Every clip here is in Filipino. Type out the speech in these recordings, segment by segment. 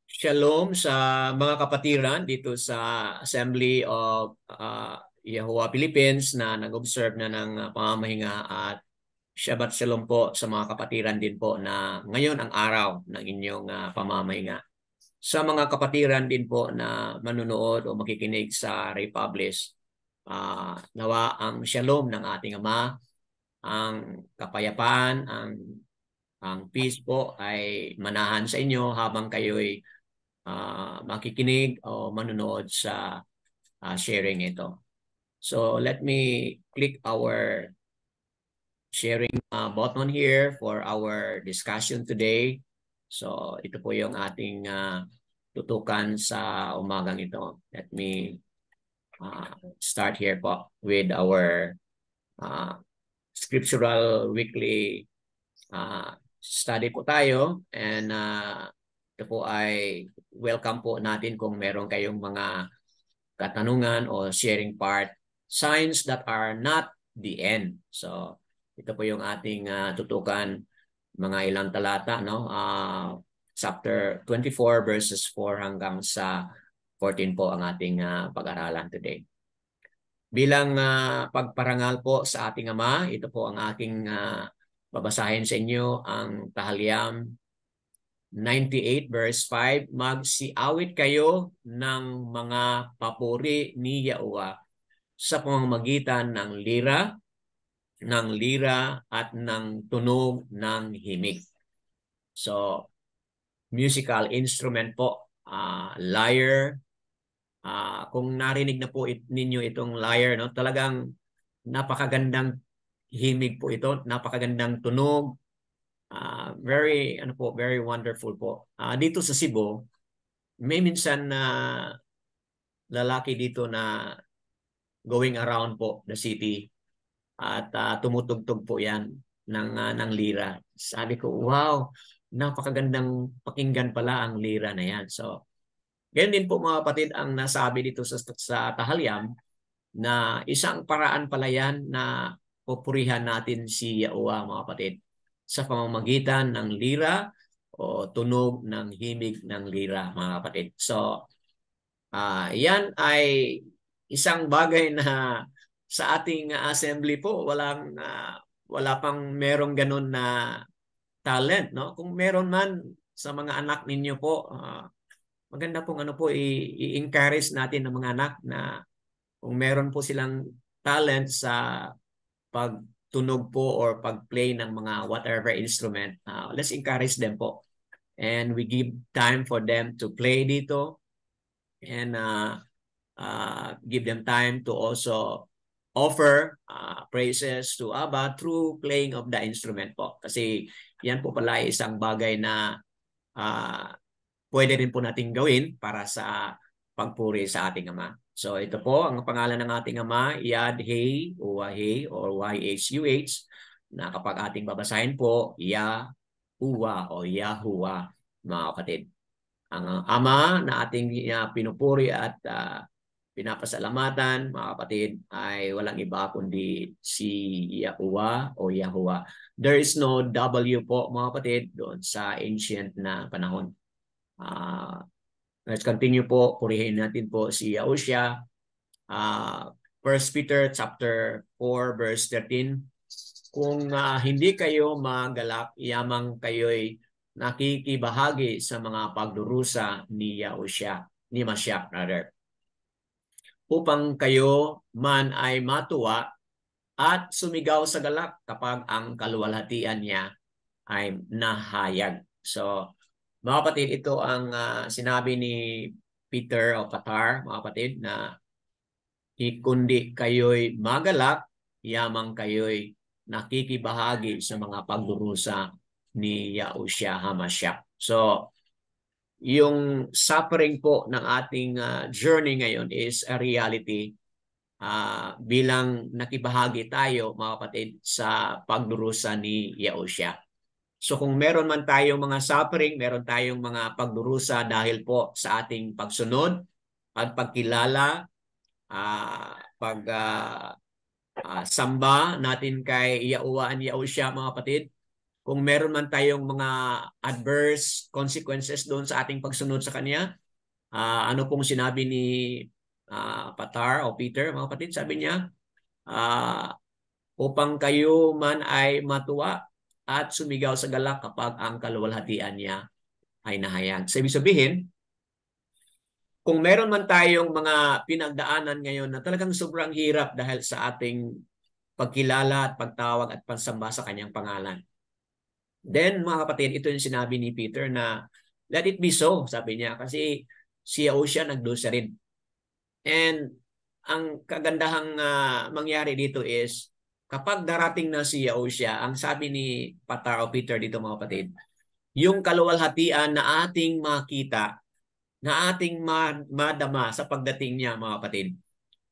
Shalom sa mga kapatiran dito sa Assembly of Yahuwah Philippines na nag-observe na ng pamamahinga at Shabbat Shalom po sa mga kapatiran din po na ngayon ang araw ng inyong pamamahinga. Sa mga kapatiran din po na manunood o makikinig sa Republish, nawa ang Shalom ng ating Ama, ang kapayapaan, ang peace po ay manahan sa inyo habang kayo'y makikinig o manonood sa sharing ito. So let me click our sharing button here for our discussion today. So ito po yung ating tutukan sa umagang ito. Let me start here po with our scriptural weekly study po tayo, and ito po ay welcome po natin kung meron kayong mga katanungan o sharing part, signs that are not the end. So ito po yung ating tutukan, mga ilang talata, no? Chapter 24 verses 4 hanggang sa 14 po ang ating pag-aralan today. Bilang pagparangal po sa ating Ama, ito po ang aking babasahin sa inyo, ang Tahalyam 98 verse 5. Magsiawit kayo ng mga papuri ni Yahuwah sa pamamagitan ng lira at ng tunog ng himig. So, musical instrument po, lyre. Kung narinig na po ninyo itong lyre, no, talagang napakagandang himig po ito, napakagandang tunog. Very wonderful po. Dito sa Cebu, may minsan na lalaki dito na going around po the city at tumutugtog po yan ng lira. Sabi ko, wow, napakagandang pakinggan pala ang lira na yan. So, ganyan din po mga kapatid ang nasabi dito sa Tahalyam, na isang paraan pala yan na pupurihan natin si Yahuwah mga kapatid sa pamamagitan ng lira o tunog ng himig ng lira mga kapatid. So, yan ay isang bagay na sa ating assembly po wala pang merong ganun na talent, no? Kung meron man sa mga anak ninyo po, maganda pong ano po i-encourage natin ng mga anak na kung meron po silang talent sa pagtunog po or pag-play ng mga whatever instrument, let's encourage them po. And we give time for them to play dito, and give them time to also offer praises to Abba through playing of the instrument po. Kasi yan po pala isang bagay na pwede rin po natin gawin para sa pagpuri sa ating Ama. So ito po ang pangalan ng ating Ama, Yad-Heh o Wah-Heh or Y-H-U-H, na kapag ating babasahin po, Yahuwah o Yahuwah mga kapatid. Ang Ama na ating pinupuri at pinapasalamatan mga kapatid ay walang iba kundi si Yahuwah o Yahuwah. There is no W po mga kapatid doon sa ancient na panahon. Let's continue po, purihin natin po si Yahushua. 1 Peter chapter 4 verse 13. Kung hindi kayo magalak, yamang kayo'y nakikibahagi sa mga pagdurusa ni Yahushua, ni Mashiach rather, upang kayo man ay matuwa at sumigaw sa galak kapag ang kaluwalhatian niya ay nahayag. So, mga kapatid, ito ang sinabi ni Peter o Patar, mga kapatid, na kundi kayo'y magalak, yamang kayo'y nakikibahagi sa mga pagdurusa ni Yahushua HaMashiach. So, yung suffering po ng ating journey ngayon is a reality bilang nakibahagi tayo, mga kapatid, sa pagdurusa ni Yahushua. So kung meron man tayong mga suffering, meron tayong mga pagdurusa dahil po sa ating pagsunod at pagkilala, samba natin kay Yahuwah and Yahushua mga kapatid, kung meron man tayong mga adverse consequences doon sa ating pagsunod sa Kanya. Ano pong sinabi ni Patar o Peter, mga kapatid, sabi niya, upang kayo man ay matuwa at sumigaw sa galak kapag ang kaluwalhatian niya ay nahayag. So, ibig sabihin, kung meron man tayong mga pinagdaanan ngayon na talagang sobrang hirap dahil sa ating pagkilala at pagtawag at pagsamba sa kanyang pangalan. Then, mga kapatid, ito yung sinabi ni Peter na let it be so, sabi niya, kasi si Yahushua nagdusa rin. And ang kagandahang mangyari dito is kapag darating na si Yahushua, ang sabi ni Patar o Peter dito, mga kapatid, yung kaluwalhatian na ating makita, na ating madama sa pagdating niya, mga kapatid,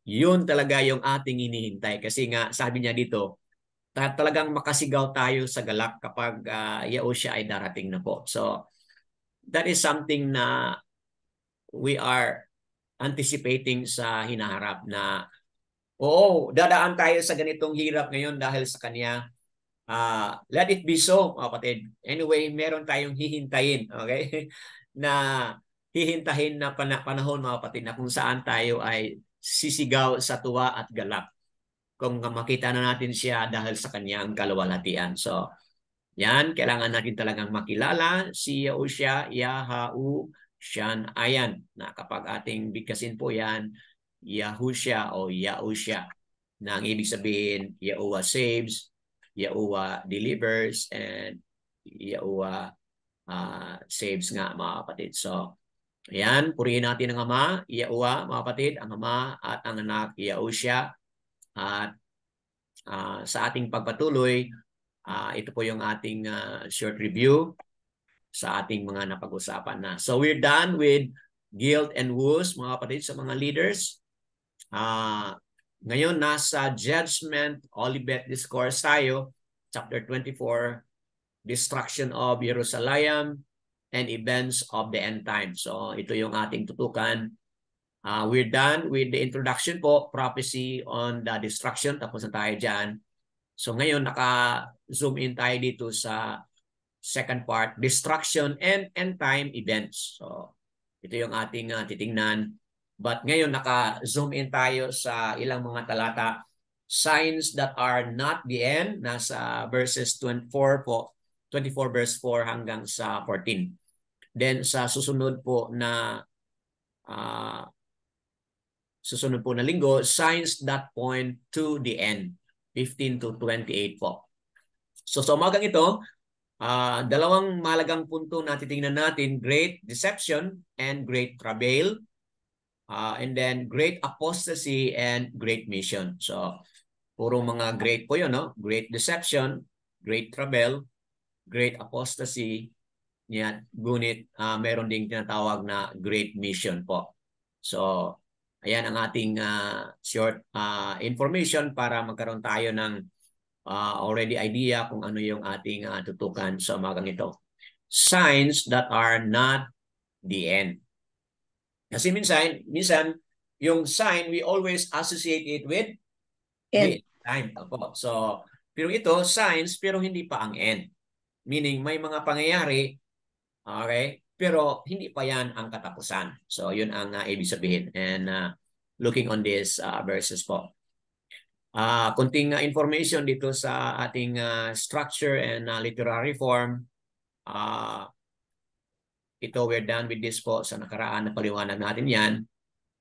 yun talaga yung ating hinihintay. Kasi nga, sabi niya dito, talagang makasigaw tayo sa galak kapag Yahushua ay darating na po. So, that is something na we are anticipating sa hinaharap na, oo, dadaan tayo sa ganitong hirap ngayon dahil sa Kanya. Let it be so, mga kapatid. Anyway, meron tayong hihintayin, okay? Na hihintahin na panahon, mga kapatid, na kung saan tayo ay sisigaw sa tuwa at galak kung makita na natin siya dahil sa kanyang kaluwalhatian. So, yan, kailangan natin talagang makilala si Yahushua, Yahushan Ayan, na kapag ating bigkasin po yan, Yahushua o Yahushua, na ang ibig sabihin, Yahuwah saves, Yahuwah delivers, and Yahuwah saves nga, mga kapatid. So, ayan, purihin natin ang Ama, Yahuwah, mga kapatid, ang Ama at ang Anak, Yahushua. At sa ating pagpatuloy, ito po yung ating short review sa ating mga napag-usapan na. So we're done with guilt and woes, mga kapatid, sa mga leaders. Ngayon, nasa Judgment Olivet Discourse tayo, chapter 24, Destruction of Jerusalem and Events of the End Time. So ito yung ating tutukan. We're done with the introduction po, prophecy on the destruction. Tapos na tayo dyan. So ngayon, naka-zoom in tayo dito sa second part, destruction and end time events. So ito yung ating titingnan. But ngayon, naka-zoom in tayo sa ilang mga talata. Signs that are not the end, nasa verses 24 po, 24 verse 4 hanggang sa 14. Then sa susunod po na linggo, signs that point to the end, 15 to 28 po. So sa umagang ito, dalawang mahalagang punto na titingnan natin, great deception and great travail, and then great apostasy and great mission. So puro mga great po yun, no? Great deception, great travail, great apostasy, yan. Ngunit meron ding tinatawag na great mission po. So ayan ang ating short information para magkaroon tayo ng already idea kung ano yung ating tutukan sa umagang ito. Signs that are not the end. Kasi minsan yung sign, we always associate it with the time. So, pero ito, signs, pero hindi pa ang end. Meaning, may mga pangyayari, okay, pero hindi pa yan ang katapusan. So, yun ang ibig sabihin. And looking on these verses po. Kunting information dito sa ating structure and literary form. Ito, we're done with this po sa nakaraan na paliwanag natin yan.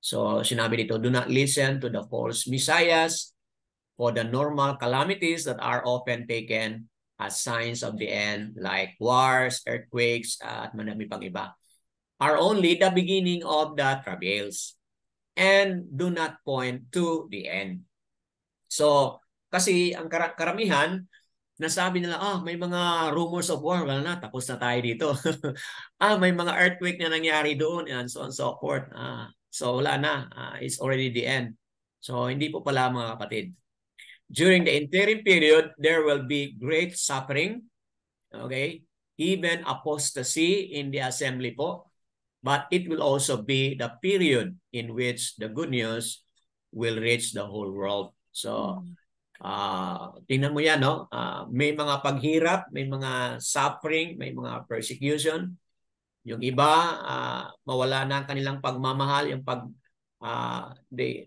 So, sinabi dito, do not listen to the false messiahs for the normal calamities that are often taken as signs of the end, like wars, earthquakes, at marami pang iba, are only the beginning of the travails and do not point to the end. So, kasi ang karamihan, nasabi nila, may mga rumors of war, wala na, tapos na tayo dito. May mga earthquake na nangyari doon, and so on and so forth. So wala na, it's already the end. So hindi po pala, mga kapatid. During the interim period, there will be great suffering, okay? Even apostasy in the assembly po. But it will also be the period in which the good news will reach the whole world. So Tingnan mo yan, no? May mga paghirap, may mga suffering, may mga persecution. Yung iba, mawala na ang kanilang pagmamahal, yung uh, they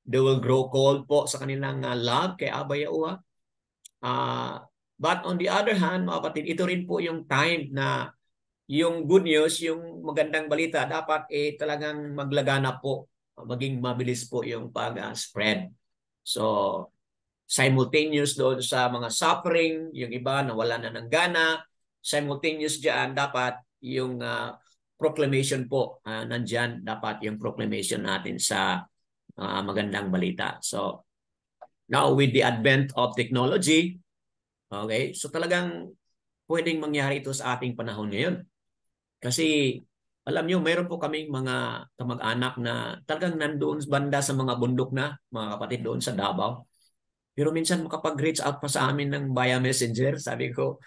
will grow cold po sa kanilang love kay Abba Yahuwah. But on the other hand, mga kapatid, ito rin po yung time na yung good news, yung magandang balita, dapat talagang maglaganap po, maging mabilis po yung pag-spread. So, simultaneous doon sa mga suffering, yung iba nawala na ng gana, simultaneous dyan, dapat yung proclamation po, nandyan, dapat yung proclamation natin sa magandang balita. So, now with the advent of technology, okay, so talagang pwedeng mangyari ito sa ating panahon ngayon. Kasi alam niyo, mayroon po kaming mga kamag-anak na talagang nandoon banda sa mga bundok na, mga kapatid doon sa Davao. Pero minsan makapag-reach out pa sa amin ng via messenger. Sabi ko,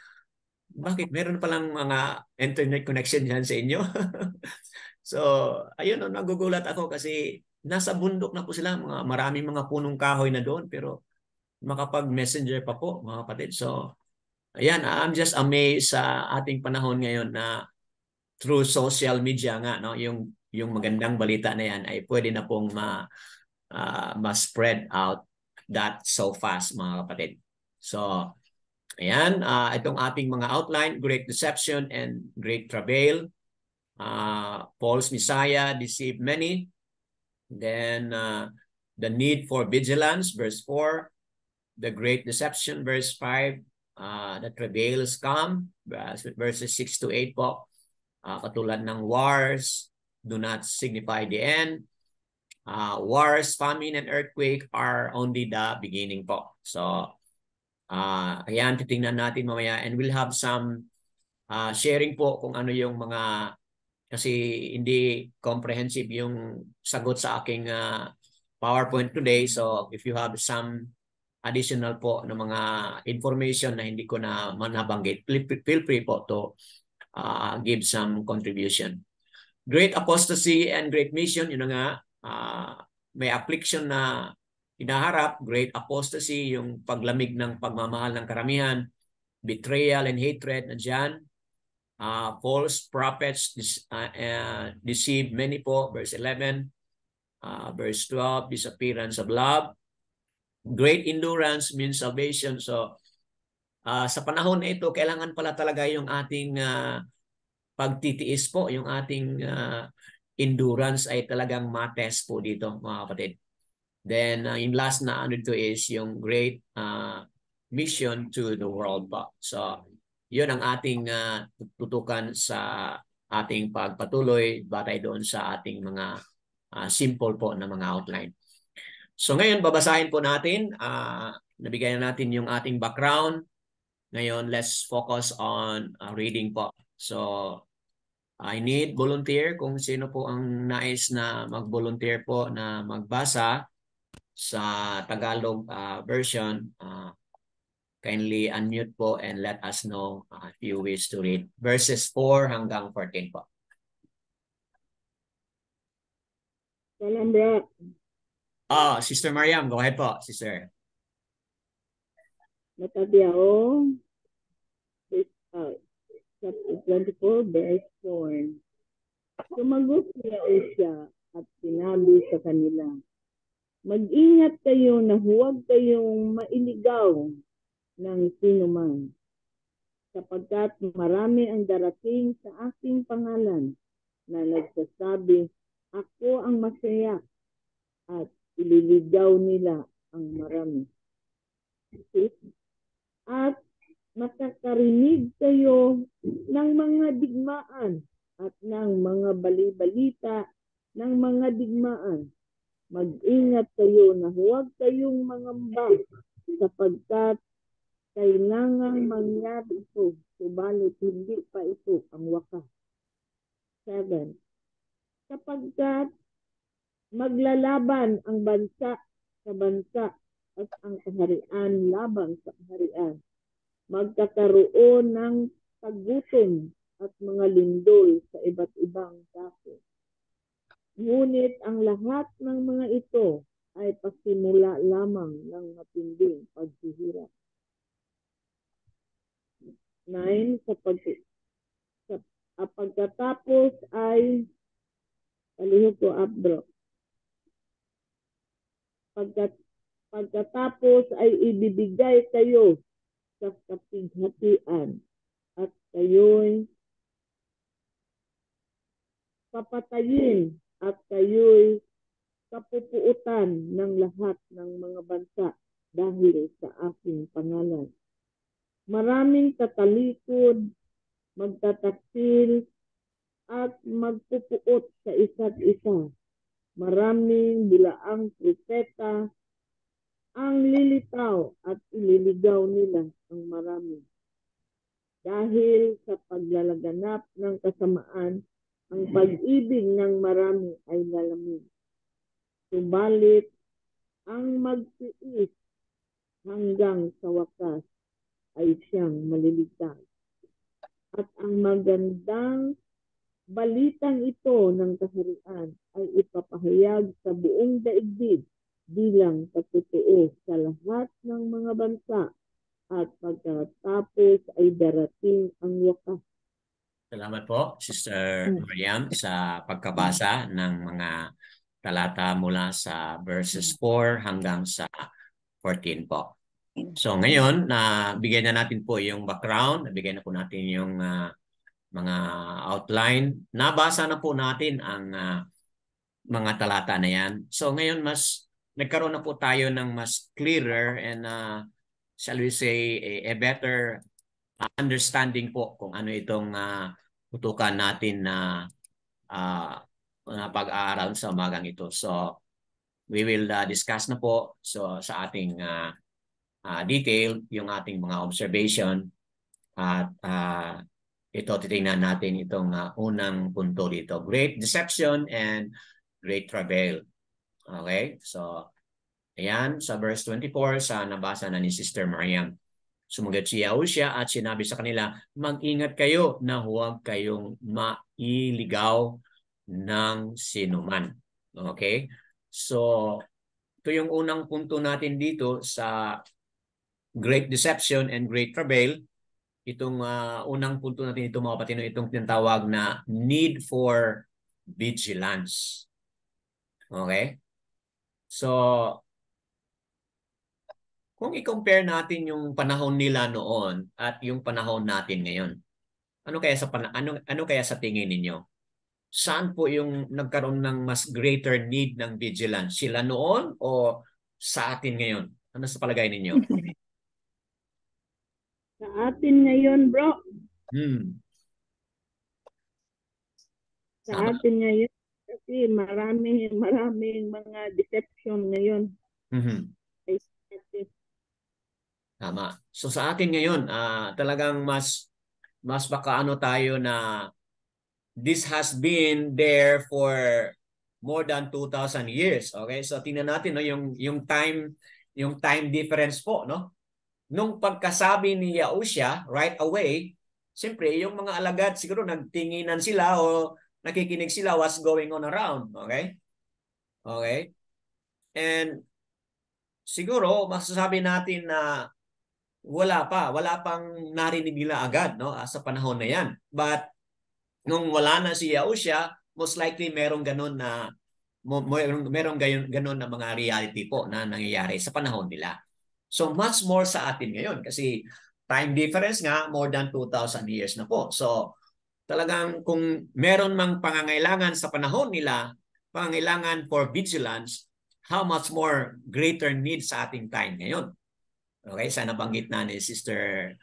bakit? Meron palang mga internet connection dyan sa inyo? So, ayun, nagugulat ako kasi nasa bundok na po sila. Maraming mga punong kahoy na doon. Pero makapag-messenger pa po, mga kapatid. So, ayan, I'm just amazed sa ating panahon ngayon na through social media nga, no, yung magandang balita na yan ay pwede na pong ma-spread out that so fast, mga kapatid. So, ayan, itong ating mga outline, great deception and great travail. False Messiah deceived many. Then, the need for vigilance, verse 4. The great deception, verse 5. The travails come, verses 6 to 8 po. Katulad ng wars do not signify the end. Wars, famine, and earthquake are only the beginning po. So, ayan, titingnan natin mamaya and we'll have some sharing po kung ano yung mga, kasi hindi comprehensive yung sagot sa aking PowerPoint today. So, if you have some additional po na mga information na hindi ko na manabanggit, feel free po to give some contribution. Great apostasy and great mission, yun na nga, may affliction na hinaharap. Great apostasy, yung paglamig ng pagmamahal ng karamihan. Betrayal and hatred na dyan. False prophets deceive many po, verse 11. Verse 12, disappearance of love. Great endurance means salvation. So, sa panahon na ito, kailangan pala talaga yung ating pagtitiis po, yung ating endurance ay talagang matest po dito, mga kapatid. Then, yung last na ano ito is yung great mission to the world po. So, yun ang ating tutukan sa ating pagpatuloy batay doon sa ating mga simple po na mga outline. So, ngayon, babasahin po natin. Nabigyan na natin yung ating background. Ngayon, let's focus on reading po. So, I need volunteer kung sino po ang nais na mag-volunteer po na magbasa sa Tagalog version. Kindly unmute po and let us know if you wish to read verses 4 hanggang 14 po. Salam, bro. Sister Mariam, go ahead po, sister. Matabi ako. Chapter 24, verse 4. Sumagot niya siya at sinabi sa kanila, mag-ingat kayo na huwag kayong mailigaw ng sinuman, sapagkat marami ang darating sa aking pangalan na nagsasabi, ako ang masaya, at ililigaw nila ang marami. At makakarinig kayo ng mga digmaan at ng mga bali-balita ng mga digmaan. Mag-ingat kayo na huwag kayong mangamba, sapagkat kailangang mangyari ito, subalit hindi pa ito ang wakas. 7. Sapagkat maglalaban ang bansa sa bansa at ang kaharian laban sa kaharian. Magkakaroon ng tagutom at mga lindol sa iba't ibang dako. Ngunit ang lahat ng mga ito ay pasimula lamang ng matinding paghihirap. 9. Pagkatapos ay palihog to up, bro. Pagkatapos ay ibibigay kayo sa kapighatian at kayo'y papatayin at kayo'y kapupuutan ng lahat ng mga bansa dahil sa aking pangalan. Maraming tatalikod, magtataksil, at magpupuot sa isa't isa. Maraming bulaang propeta ang lilitaw at ililigaw nila ang marami. Dahil sa paglalaganap ng kasamaan, ang pag-ibig ng marami ay lalamig. Subalit, ang magtiis hanggang sa wakas ay siyang maliligtas. At ang magandang balitang ito ng kaharian ay ipapahayag sa buong daigdig bilang katotoo sa lahat ng mga bansa at pagkatapos ay darating ang wakas. Salamat po, Sister Mariam, sa pagkabasa ng mga talata mula sa verses 4 hanggang sa 14 po. So ngayon, bigyan na natin po yung background, nabigyan na po natin yung mga outline. Nabasa na po natin ang mga talata na yan. So ngayon, nagkaroon na po tayo ng mas clearer and shall we say a better understanding po kung ano itong tutukan natin na pag-aaral sa umagang ito. So we will discuss na po sa ating detail yung ating mga observation at ito titingnan natin itong unang punto dito. Great deception and great travail. Okay? So ayan, sa verse 24 sa nabasa na ni Sister Mariam. Sumagot si Yahushua at sinabi sa kanila, mag-ingat kayo na huwag kayong mailigaw ng sinuman. Okay? So, ito yung unang punto natin dito sa Great Deception and Great Travail. Itong unang punto natin ito mga kapatid, itong tinatawag na need for vigilance. Okay? So, kung i-compare natin yung panahon nila noon at yung panahon natin ngayon, ano kaya sa tingin ninyo? Saan po yung nagkaroon ng mas greater need ng vigilance? Sila noon o sa atin ngayon? Ano sa palagay ninyo? Sa atin ngayon, bro. Sa Tama. atin ngayon, kasi maraming mga deception ngayon. Tama. So sa atin ngayon, talagang mas baka tayo na this has been there for more than 2,000 years. Okay? So tingnan natin no yung time difference po, no? Nung pagkasabi ni Yahushua right away, siyempre yung mga alagad siguro nagtinginan sila o nakikinig sila what's going on around. Okay? Okay? And siguro masasabi natin na wala pang narinig nila agad no sa panahon na yan. But nung wala na si Yahushua, most likely merong ganun na mga reality po na nangyayari sa panahon nila. So much more sa atin ngayon kasi time difference nga more than 2,000 years na po. So talagang kung meron mang pangangailangan sa panahon nila, pangangailangan for vigilance, how much more greater need sa ating time ngayon. Okay, sana banggit na ni Sister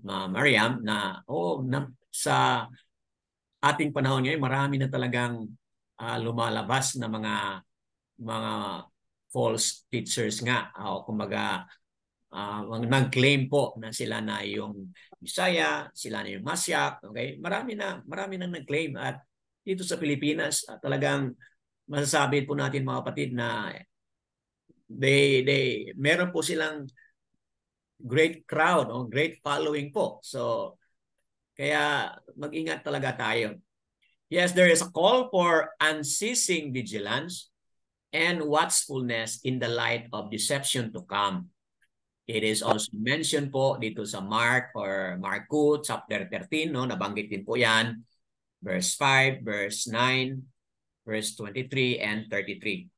Mariam na sa ating panahon ngayon marami na talagang lumalabas na mga false teachers nga o kumbaga nag-claim po na sila na yung Bisaya, sila na yung Masyak, okay? Marami na nag-claim at dito sa Pilipinas talagang masasabi po natin mga kapatid na meron po silang great crowd o great following po. So kaya mag-ingat talaga tayo. Yes, there is a call for unceasing vigilance, and watchfulness in the light of deception to come. It is also mentioned po dito sa Mark or Marko chapter 13, no? Nabanggit din po yan. Verse 5, verse 9, verse 23, and 33.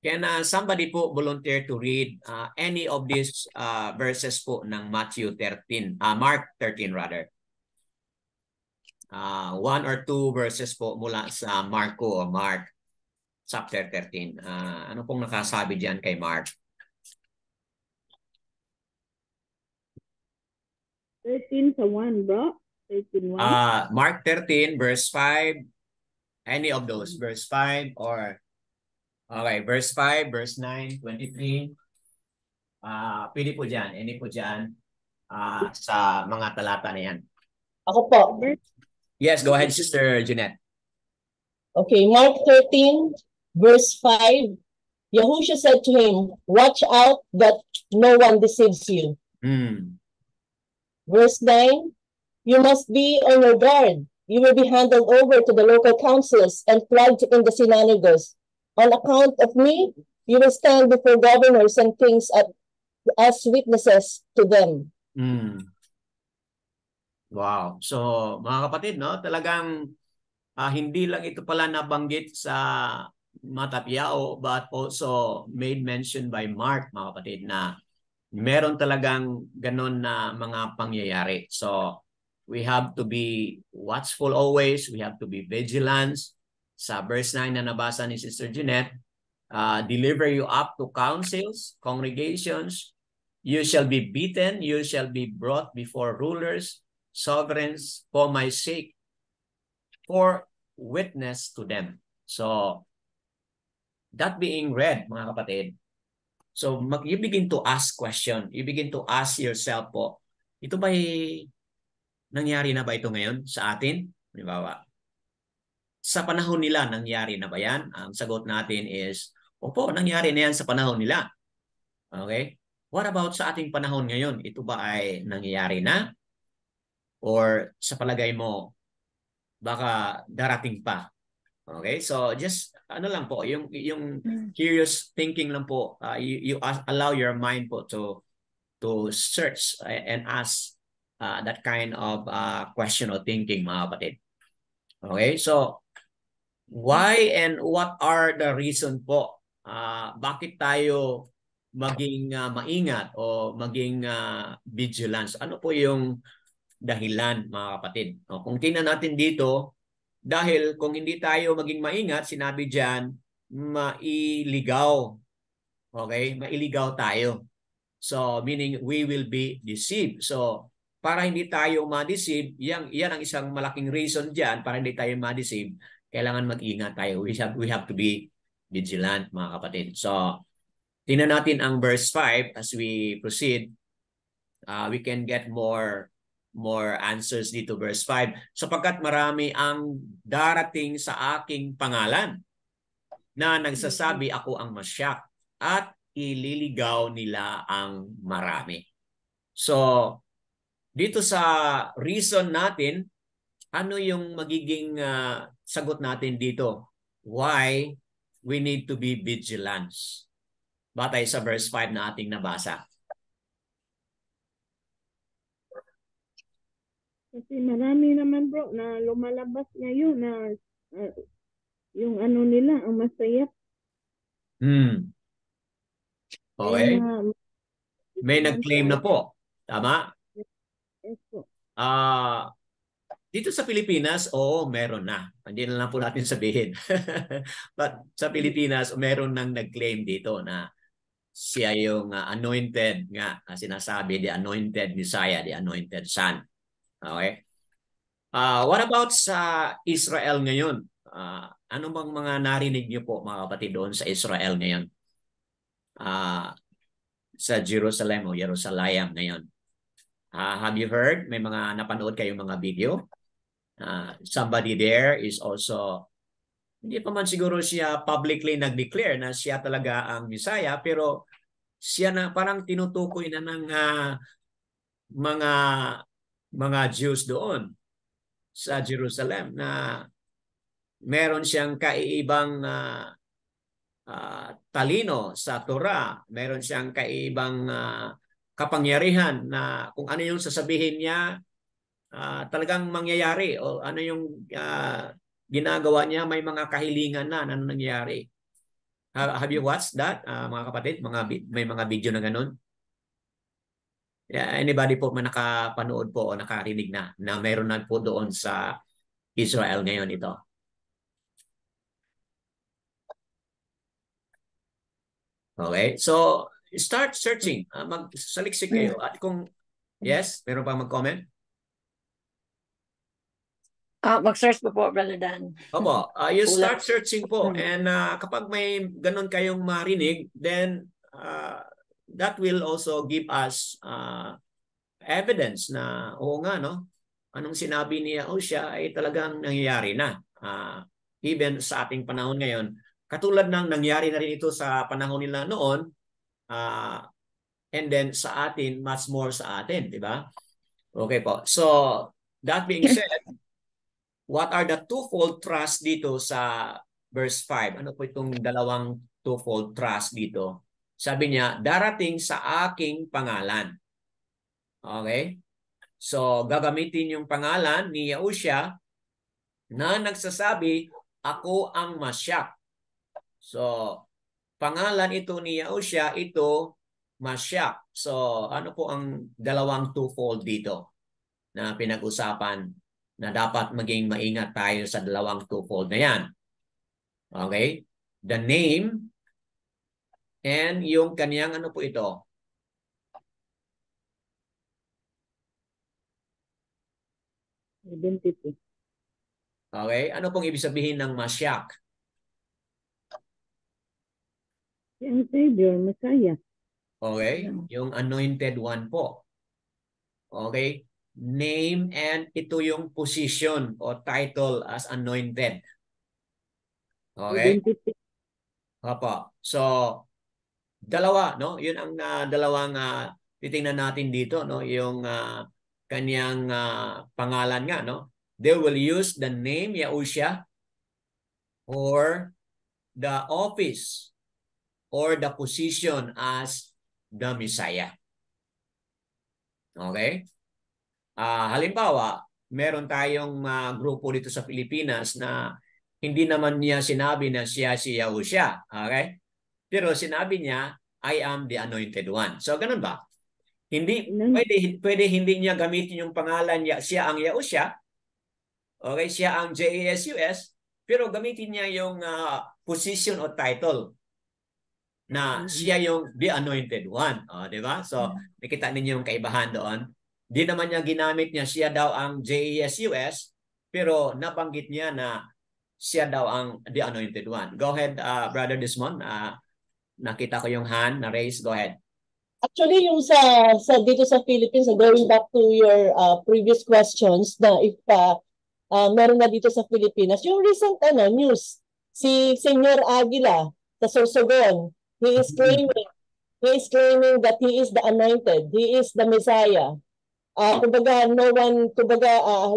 Can somebody po volunteer to read any of these verses po ng Matthew 13, Mark 13 rather. One or two verses po mula sa Marko o Mark chapter 13. Ano pong nakasabi diyan kay Mark? 13 sa 1, bro. 13:1. Mark 13 verse 5. Any of those, verse 5 or okay, verse 5, verse 9, 23. Pwede po dyan. Any po dyan sa mga talata na yan. Ako po. Yes, go ahead, Sister Jeanette. Okay, Mark 13, verse 5. Yahushua said to him, watch out that no one deceives you. Verse 9, you must be on your guard. You will be handed over to the local councils and flogged in the synagogues. On account of me, you will stand before governors and kings as witnesses to them. Wow. So, mga kapatid, no, talagang hindi lang ito pala nabanggit sa Matapyao but also made mention by Mark, mga kapatid, na meron talagang ganun na mga pangyayari. So, we have to be watchful always. We have to be vigilant. Sa verse 9 na nabasa ni Sister Jeanette, deliver you up to councils, congregations. You shall be beaten. You shall be brought before rulers, sovereigns, for my sake, for witness to them. So, that being read, mga kapatid, so you begin to ask question. You begin to ask yourself po, ito ba'y nangyari na ba ito ngayon sa atin? Halimbawa, sa panahon nila, nangyari na ba yan? Ang sagot natin is, opo, nangyari na yan sa panahon nila. Okay? What about sa ating panahon ngayon? Ito ba ay nangyayari na? Or sa palagay mo, baka darating pa? Okay? So just, ano lang po, yung curious thinking lang po, you allow your mind po to search and ask that kind of question or thinking, mga kapatid. Okay, so why and what are the reason po? Bakit tayo maging maingat o maging vigilant? Ano po yung dahilan, mga kapatid? Kung tingnan natin dito, dahil kung hindi tayo maging maingat, sinabi diyan, mailigaw. Okay, mailigaw tayo. So, meaning we will be deceived. So, para hindi tayo ma-deceive, yan ang isang malaking reason dyan para hindi tayo ma-deceive. Kailangan mag-ingat tayo. We have to be vigilant, mga kapatid. So, tingnan natin ang verse 5 as we proceed. We can get more answers dito, verse 5. Sapagkat marami ang darating sa aking pangalan na nagsasabi ako ang Masyak at ililigaw nila ang marami. So, dito sa reason natin, ano yung magiging sagot natin dito? Why we need to be vigilant? Batay sa verse 5 na ating nabasa. Kasi marami naman, bro, na lumalabas ngayon na yung ano nila, ang masaya. Okay. May nag-claim na po. Tama? Yes po. Dito sa Pilipinas, meron na. Hindi na lang po natin sabihin. But sa Pilipinas, meron nang nag-claim dito na siya yung anointed nga. Sinasabi, the anointed Messiah, the anointed Son. Okay? What about sa Israel ngayon? Ano bang mga narinig niyo po, mga kapatid, doon sa Israel ngayon? Sa Jerusalem o Jerusalem ngayon. Have you heard? May mga napanood kayong mga video? Somebody there is also, hindi pa man siguro siya publicly nag-declare na siya talaga ang Messiah, pero siya na parang tinutukoy na ng mga Jews doon sa Jerusalem na meron siyang kaiibang talino sa Torah. Meron siyang kaibang kapangyarihan na kung ano yung sasabihin niya, talagang mangyayari, o ano yung ginagawa niya, may mga kahilingan na nangyayari. Have you watched that, mga kapatid? May mga video na ganun? Yeah, anybody po man nakapanood po o nakarinig na meron na po doon sa Israel ngayon ito? Okay, so start searching. Magsaliksik kayo. At kung yes, meron pa mag-comment? Mag-search po, Brother Dan. Opo, you Kulang. start searching po, and kapag may ganun kayong marinig, then that will also give us evidence na oo nga, no? Anong sinabi ni Yahushua ay talagang nangyayari na. Even sa ating panahon ngayon, katulad ng nangyari na rin ito sa panahon nila noon, and then sa atin, much more sa atin, di ba? Okay po. So, that being said, what are the twofold trust dito sa verse 5? Ano po itong dalawang twofold trust dito? Sabi niya, darating sa aking pangalan. Okay? So, gagamitin yung pangalan ni Yahushua na nagsasabi, ako ang Mashiach. So, pangalan ito ni Yahushua, ito Mashiach. So, ano po ang dalawang twofold dito na pinag-usapan na dapat maging maingat tayo sa dalawang twofold na yan? Okay? The name and yung kaniyang ano po ito? Identity. Okay? Ano pong ibig sabihin ng Mashiach? Yung Savior, Messiah. Okay? Yung anointed one po. Okay? Name and ito yung position o title as anointed. Okay? Identity. Opo. So, dalawa, no? Yun ang dalawang titingnan natin dito, no? Yung kanyang pangalan nga, no? They will use the name Yahushua or the office or the position as the Messiah. Okay? Halimbawa, meron tayong grupo dito sa Pilipinas na hindi naman niya sinabi na siya si Yahushua. Okay? Pero sinabi niya, I am the anointed one. So, ganun ba? Hindi, pwede hindi niya gamitin yung pangalan niya, siya ang Yahushua. Okay? Siya ang JESUS. Pero gamitin niya yung position o title na siya yung the anointed one. Di ba? So, nakita ninyo yung kaibahan doon. Di naman niya ginamit niya siya daw ang JESUS, pero nabanggit niya na siya daw ang the anointed one. Go ahead, Brother Desmond. Nakita ko yung hand na raise. Go ahead. Actually, yung sa dito sa Philippines, going back to your previous questions na if meron na dito sa Pilipinas, yung recent news, si Senyor Aguila sa Sorsogon, he is claiming that he is the anointed, he is the Messiah. Kumbaga,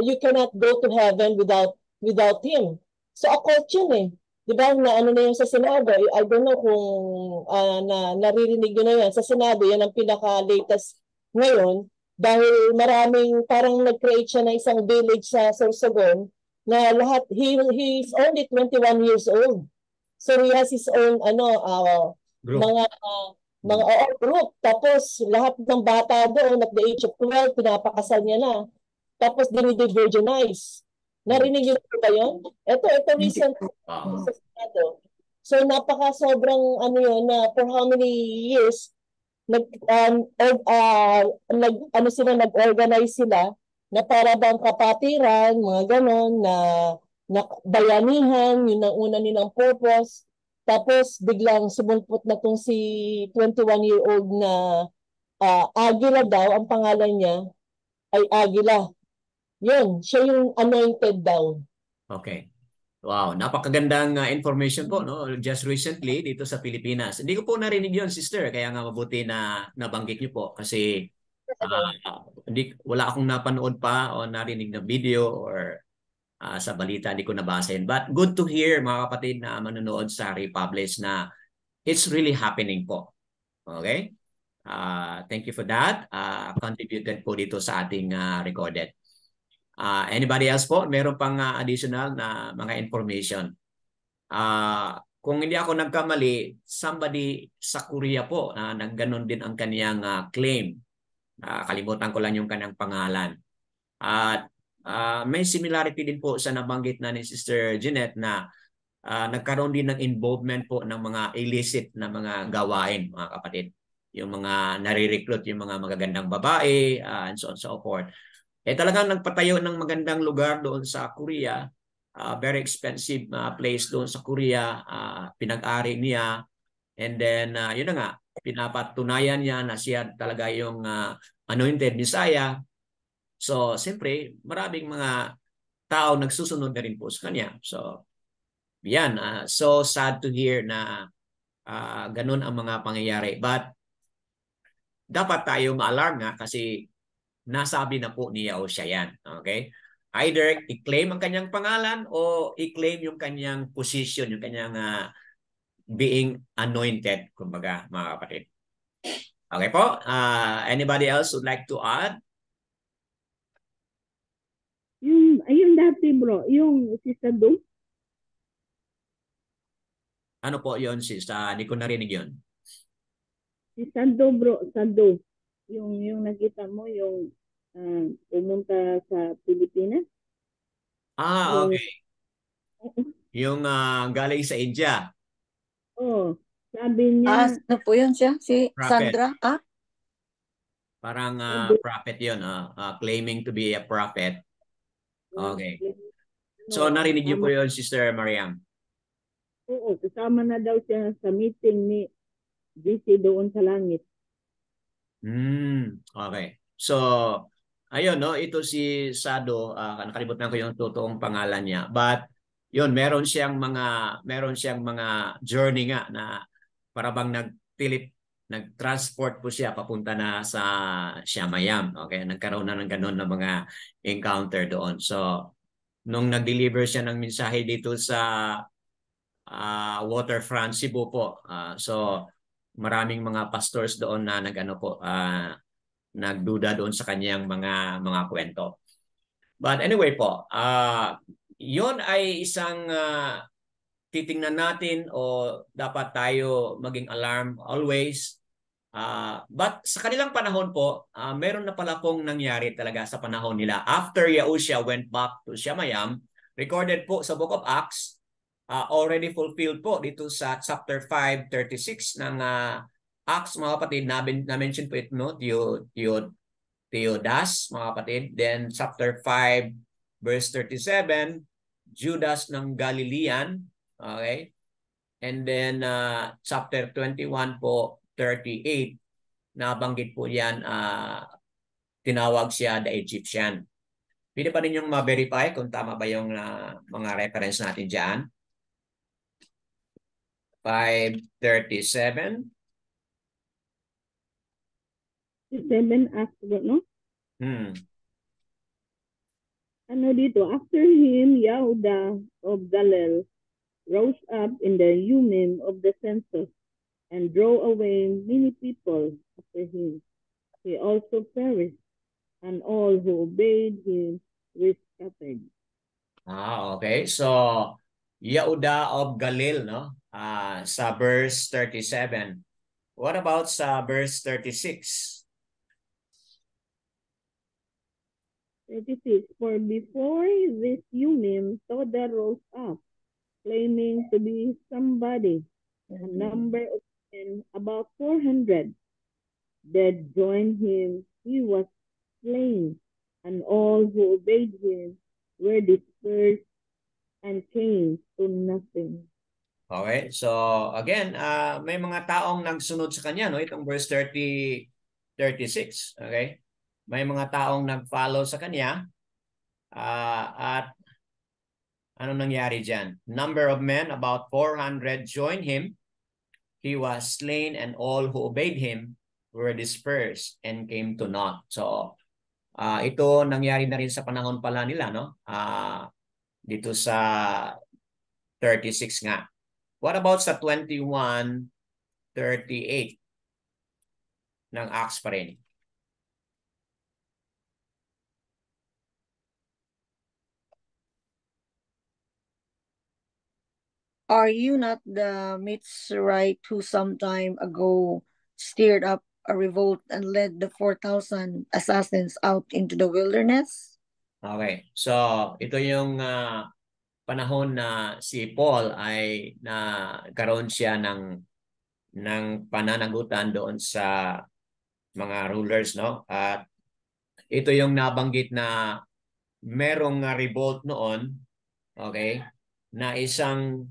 you cannot go to heaven without him. So, a court yun eh. Di ba, na ano na yung sa Senado, I don't know kung naririnig nyo na yan. Sa Senado, yan ang pinaka-latest ngayon dahil maraming parang nag-create siya ng isang village sa Sorsogon na lahat, he is only 21 years old. So, he has his own, group. Tapos, lahat ng bata doon at the age of 12, pinapakasal niya na. Tapos, dinidivirginize. Narinig niyo ba yun? Ito recent sa Senado. So, sobrang na for how many years, nag-organize sila na para bang kapatiran, mga ganon, na bayanihan, yun ang una nilang purpose. Tapos, biglang sumulpot na tong si 21-year-old na Aguila daw, ang pangalan niya ay Aguila. Yun, siya yung anointed daw. Okay. Wow, napakagandang information po, no? Just recently dito sa Pilipinas. Hindi ko po narinig yun, sister, kaya nga mabuti na nabanggit niyo po kasi wala akong napanood pa o narinig na video or Sa balita, hindi ko nabasin. But good to hear, mga kapatid na manonood sa Republish, na it's really happening po. Okay? Thank you for that. Contributed po dito sa ating recorded. Anybody else po? Meron pang additional na mga information. Kung hindi ako nagkamali, somebody sa Korea po na nagganon din ang kaniyang claim. Kalimutan ko lang yung kanyang pangalan. At may similarity din po sa nabanggit na ni Sister Jeanette na nagkaroon din ng involvement po ng mga illicit na mga gawain, mga kapatid. Yung mga nare-recruit, yung mga magagandang babae, and so on and so forth. Talagang nagpatayo ng magandang lugar doon sa Korea. Very expensive place doon sa Korea. Pinag-ari niya. And then, yun na nga, pinapatunayan niya na siya talaga yung anointed Messiah. So, siyempre, maraming mga tao nagsusunod na rin po sa kanya. So, yan. So sad to hear na ganun ang mga pangyayari. But, dapat tayo ma-alarm nga kasi nasabi na po ni Yahushua yan. Okay? Either i-claim ang kanyang pangalan o i-claim yung kanyang position, yung kanyang being anointed, kumbaga, mga kapatid. Okay po? Anybody else would like to add? Yung dati bro, yung si Sado. Ano po yun, sis? Hindi ko narinig yun. Si Sado bro, Sado. Yung nakita mo, yung pumunta sa Pilipinas. Okay. Yung galing sa India. Oh, sabi niya. Ano po yun siya? Si Prophet. Sandra? Parang prophet yun. Claiming to be a prophet. Okay. So, narinig niyo po yun, Sister Mariam? Oo, kasama na daw siya sa meeting ni JC doon sa langit. Okay. So, ayun, no? Ito si Sado, nakalimutan ko yung totoong pangalan niya. But, yun, meron siyang mga journey nga na parabang nag-transport po siya papunta na sa Siamayam. Okay, nagkaroon na ng ganun na mga encounter doon. So, nung nag-deliver siya ng mensahe dito sa Waterfront Cebu po. So, maraming mga pastors doon na nagduda doon sa kanyang mga kwento. But anyway po, yon ay isang titingnan natin o dapat tayo maging alarm always. But sa kanilang panahon po, meron na pala pong nangyari talaga sa panahon nila. After Yahushua went back to Siamayam, recorded po sa Book of Acts, already fulfilled po dito sa chapter 5:36 ng Acts, mga kapatid. Na-mention po ito, no? Theodas, mga kapatid. Then chapter 5 verse 37, Judas ng Galilean. Okay? And then chapter 21 po, 38, nabanggit po yan, tinawag siya the Egyptian. Pwede pa rin yung ma-verify kung tama ba yung mga reference natin dyan. 5:37. 7 after, no? Ano dito? After him, Yahuda of Galilee rose up in the Urim of the census and drove away many people after him. He also perished, and all who obeyed him were scattered. Okay. So, Yahuda of Galilee, no? Sa verse 37. What about sa verse 36? 36. For before this Urim, Toda rose up, claiming to be somebody. A number of men, about 400, that joined him. He was slain, and all who obeyed him were dispersed and came to nothing. Okay. So, again, may mga taong nagsunod sa kanya, no? Itong verse 36. Okay? May mga taong nag-follow sa kanya. At ano nangyari dyan? Number of men, about 400, joined him. He was slain, and all who obeyed him were dispersed and came to naught. So, ito nangyari na rin sa panahon pala nila, no? dito sa 36 nga. What about sa 21:38 ng Acts pa rin? Are you not the Mitzrayite who some time ago stirred up a revolt and led the 4,000 assassins out into the wilderness? Okay. So, ito yung panahon na si Paul ay nagkaroon siya ng pananagutan doon sa mga rulers, no? At ito yung nabanggit na merong revolt noon, okay? Na isang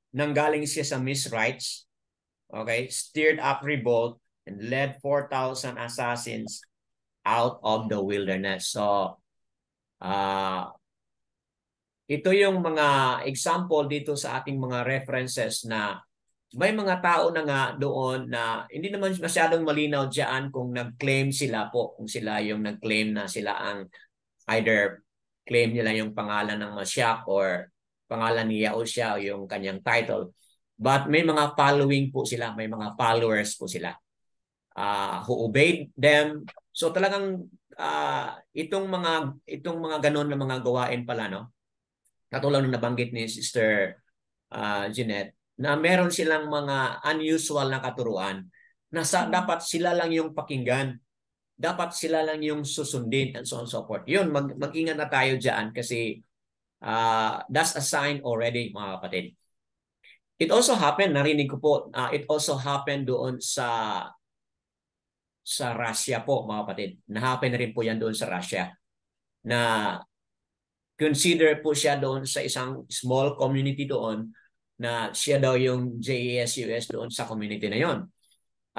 nanggaling siya sa Mizrites, okay? Stirred up revolt and led 4,000 assassins out of the wilderness. So, ito yung mga example dito sa ating mga references na may mga tao na nga doon na hindi naman masyadong malinaw diyan kung nag-claim sila po, kung sila yung nag-claim na sila ang either claim nila yung pangalan ng Mashiach or pangalan ni Yahushua o yung kanyang title. But may mga following po sila, may mga followers po sila who obeyed them. So talagang itong mga ganun na mga gawain pala, no? Katulad ng nabanggit ni Sister Jeanette, na meron silang mga unusual na katuruan na dapat sila lang yung pakinggan. Dapat sila lang yung susundin and so on and so forth. Yun, mag-ingat na tayo dyan kasi that's a sign already, mga kapatid. It also happened, narinig ko po, it also happened doon sa Russia po, mga kapatid. Na-happen na rin po yan doon sa Russia. Na consider po siya doon sa isang small community doon na siya daw yung JESUS doon sa community na yon.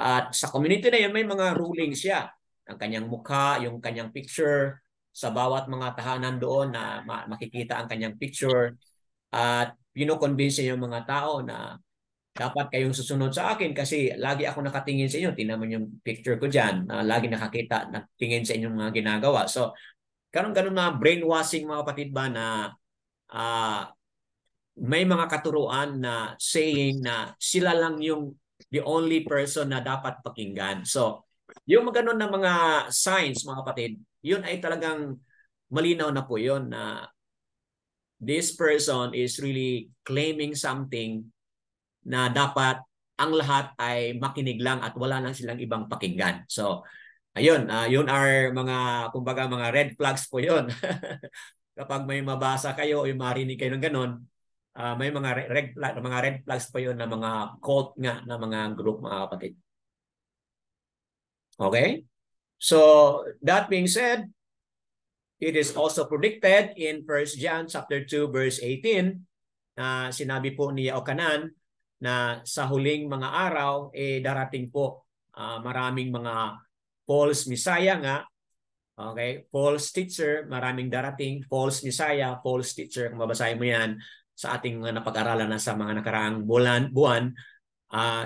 At sa community na yon may mga ruling siya. Ang kanyang mukha, yung kanyang picture, sa bawat mga tahanan doon na makikita ang kanyang picture. At pino-convince yung mga tao na dapat kayong susunod sa akin kasi lagi ako nakatingin sa inyo. Tingnan mo yung picture ko dyan. Lagi nakakita, natingin sa inyong mga ginagawa. So, ganun na brainwashing, mga kapatid ba, na may mga katuruan na saying na sila lang yung the only person na dapat pakinggan. So, yung ganun na mga signs, mga kapatid, yun ay talagang malinaw na po yun na this person is really claiming something na dapat ang lahat ay makinig lang at wala lang silang ibang pakinggan. So, ayun, yun are mga, kumbaga, mga red flags po yun. Kapag may mabasa kayo o marinig kayo ng ganon, may mga red flags po yun na mga cult nga na mga group, mga kapatid. Okay? So, that being said, it is also predicted in 1 John chapter 2 verse 18 na sinabi po ni Yaokanan na sa huling mga araw darating po maraming mga false messiah nga, okay, false teacher, maraming darating false messiah, false teacher. Kung babasahin mo yan sa ating napag-aralan na sa mga nakaraang buwan,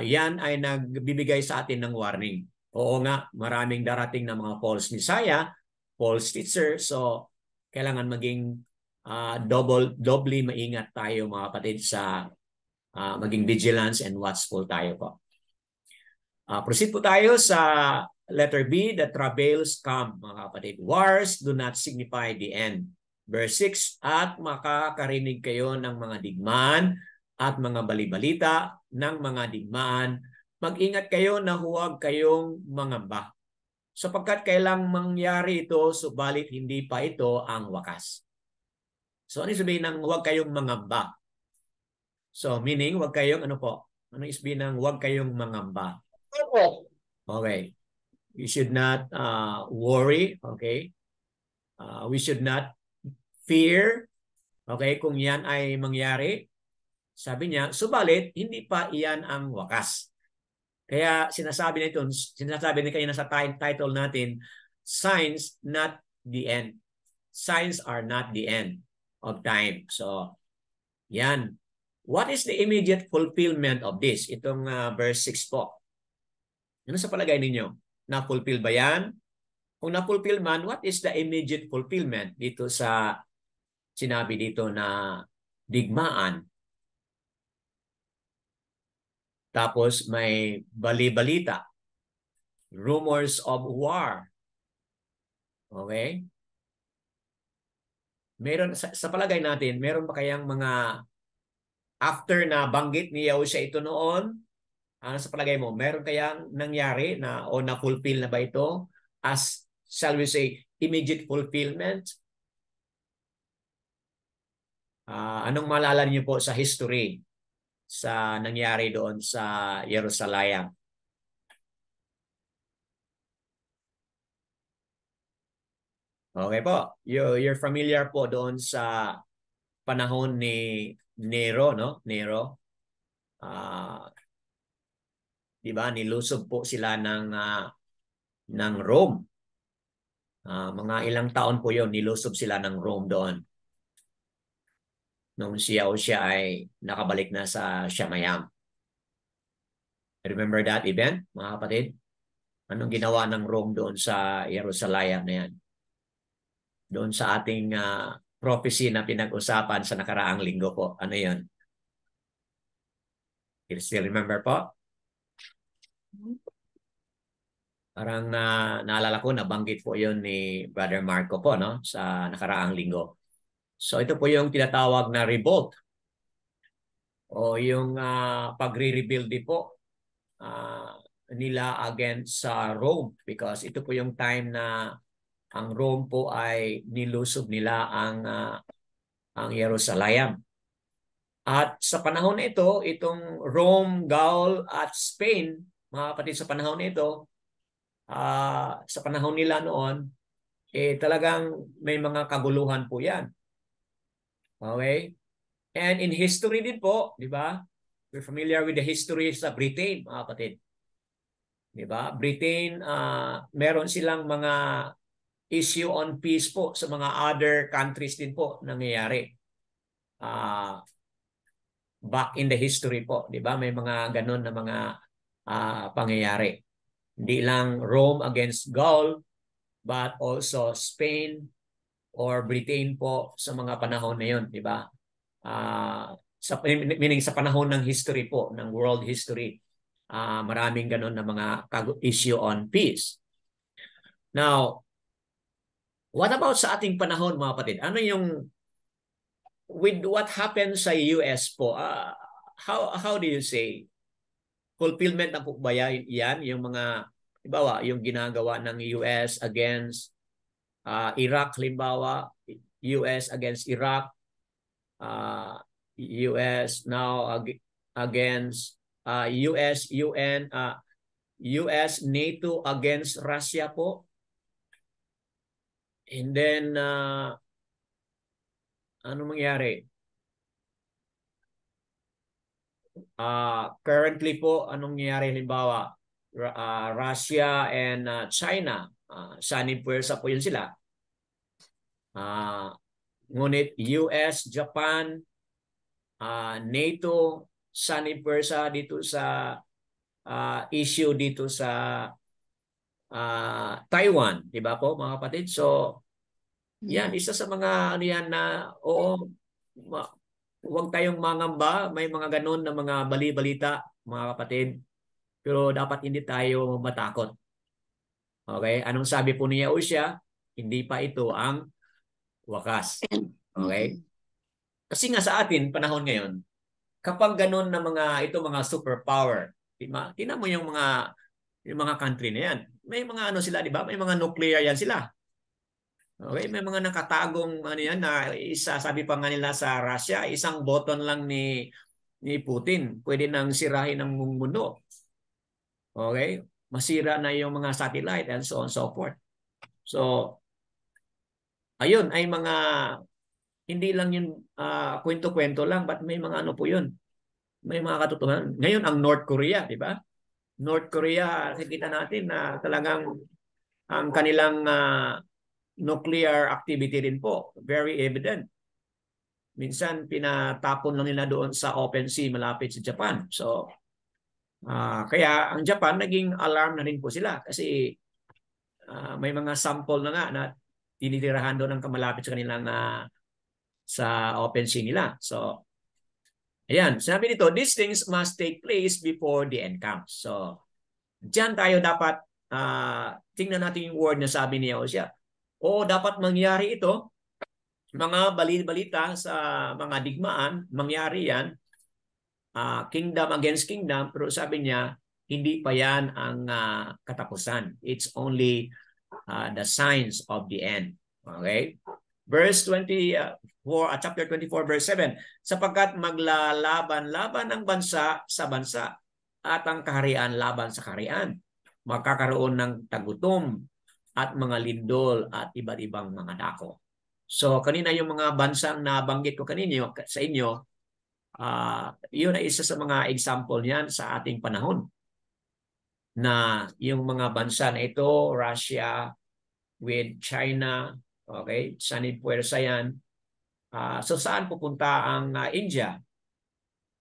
yan ay nagbibigay sa atin ng warning. Oo nga, maraming darating na mga false messiah, false teacher. So kailangan maging doubly maingat tayo, mga kapatid, sa maging vigilance and watchful tayo po. Proceed po tayo sa letter B, the travails come, mga kapatid. Wars do not signify the end. Verse 6, at makakarinig kayo ng mga digmaan at mga balibalita ng mga digmaan. Mag-ingat kayo na huwag kayong mangamba. Sapagkat kailang mangyari ito, subalit hindi pa ito ang wakas. So ano sabihin ng huwag kayong mangamba? So, meaning, wag kayong, ano po? Ano sabihin ng wag kayong mangamba? Okay. We should not worry, okay? We should not fear, okay? Kung yan ay mangyari, sabi niya, subalit, hindi pa iyan ang wakas. Kaya sinasabi na kanina sa title natin, signs not the end. Signs are not the end of time. So, yan. What is the immediate fulfillment of this? Itong verse 6 po. Ano sa palagay ninyo? Na-fulfill ba yan? Kung na-fulfill man, what is the immediate fulfillment dito sa sinabi dito na digmaan. Tapos may bali-balita. Rumors of war. Okay? Meron sa palagay natin, meron ba kayang mga after na banggit ni Yahushua ito noon? Ano sa palagay mo? Meron kayang nangyari na o na-fulfill na ba ito as, shall we say, immediate fulfillment? Anong maalala niyo po sa history sa nangyari doon sa Jerusalem? Okay po. You're familiar po doon sa panahon ni Nero, no? Nero. Di ba? Nilusob po sila ng Rome. Mga ilang taon po 'yon, nilusob sila ng Rome doon. Nung siya ay nakabalik na sa Shamayam. Remember that event, mga kapatid? Anong ginawa ng Rome doon sa Jerusalem na yan? Doon sa ating prophecy na pinag-usapan sa nakaraang linggo po. Ano yun? You still remember po? Parang naalala ko, nabanggit po yun ni Brother Marco po, no? Sa nakaraang linggo. So ito po yung tinatawag na revolt. O yung pagre-rebuild po nila against sa Rome. Because ito po yung time na ang Rome po ay nilusob nila ang Jerusalem. At sa panahon na ito, itong Rome, Gaul at Spain, mga kapatid, sa panahon na ito, sa panahon nila noon, talagang may mga kaguluhan po yan. Okay? And in history din po, di ba? We're familiar with the history sa Britain, mga kapatid. Di ba? Britain, meron silang mga issue on peace po sa mga other countries din po nangyayari. Back in the history po, di ba? May mga ganun na mga pangyayari. Hindi lang Rome against Gaul, but also Spain or Britain po sa mga panahon na yun, di ba? Meaning sa panahon ng history po, ng world history, maraming ganun na mga issue on peace. Now, what about sa ating panahon, mga kapatid? Ano yung with what happened sa US po, how do you say, fulfillment na po ba yan? Yung mga, halimbawa, yung ginagawa ng US against Iraq, halimbawa, US against Iraq, US now against US, UN, US, NATO against Russia po. And then, ano mangyari? Currently po, anong nangyayari? Halimbawa, Russia and China, sanib puwersa po yun sila. Ngunit US, Japan, NATO, sanib puwersa dito sa issue dito sa Taiwan, di ba po mga kapatid? So, yan, isa sa mga ano yan na, oo, huwag tayong mangamba, may mga ganun na mga bali-balita, mga kapatid. Pero dapat hindi tayo matakot. Okay? Anong sabi po ni Yahushua? Hindi pa ito ang wakas. Okay? Kasi nga sa atin, panahon ngayon, kapag ganun na mga superpower, tingnan mo yung mga country na yan. May mga ano sila, di ba? May mga nuclear yan sila. Okay, may mga nakatagong ano yan na isa, sabi pa nga nila sa Russia, isang button lang ni Putin, pwede nang sirahin ang mundo. Okay? Masira na yung mga satellite and so on and so forth. So, ayun ay mga hindi lang yun kwento-kwento lang, but may mga ano po yun. May mga katotohanan. Ngayon ang North Korea, di ba? North Korea, nakikita natin na talagang ang kanilang nuclear activity rin po. Very evident. Minsan, pinatapon lang nila doon sa open sea malapit sa Japan. So, kaya ang Japan, naging alarm na rin po sila. Kasi may mga sample na nga na tinitirahan doon ng kamalapit sa kanilang sa OpenSea nila. So, ayan, sabi nito, these things must take place before the end comes. So, diyan tayo dapat tingnan natin yung word na sabi ni Hosea. O dapat mangyari ito, mga balita sa mga digmaan, mangyari yan, kingdom against kingdom, pero sabi niya, hindi pa yan ang katapusan. It's only the signs of the end. Okay? Verse 24, chapter 24, verse 7, sapagkat maglalaban-laban ang bansa sa bansa at ang kaharian laban sa kaharian. Magkakaroon ng tagutom at mga lindol at iba't ibang mga dako. So kanina yung mga bansang nabanggit ko kanina sa inyo, yun ay isa sa mga example niyan sa ating panahon. Na yung mga bansa na ito, Russia with China, okay, sanib puwersa yan. So saan pupunta ang India?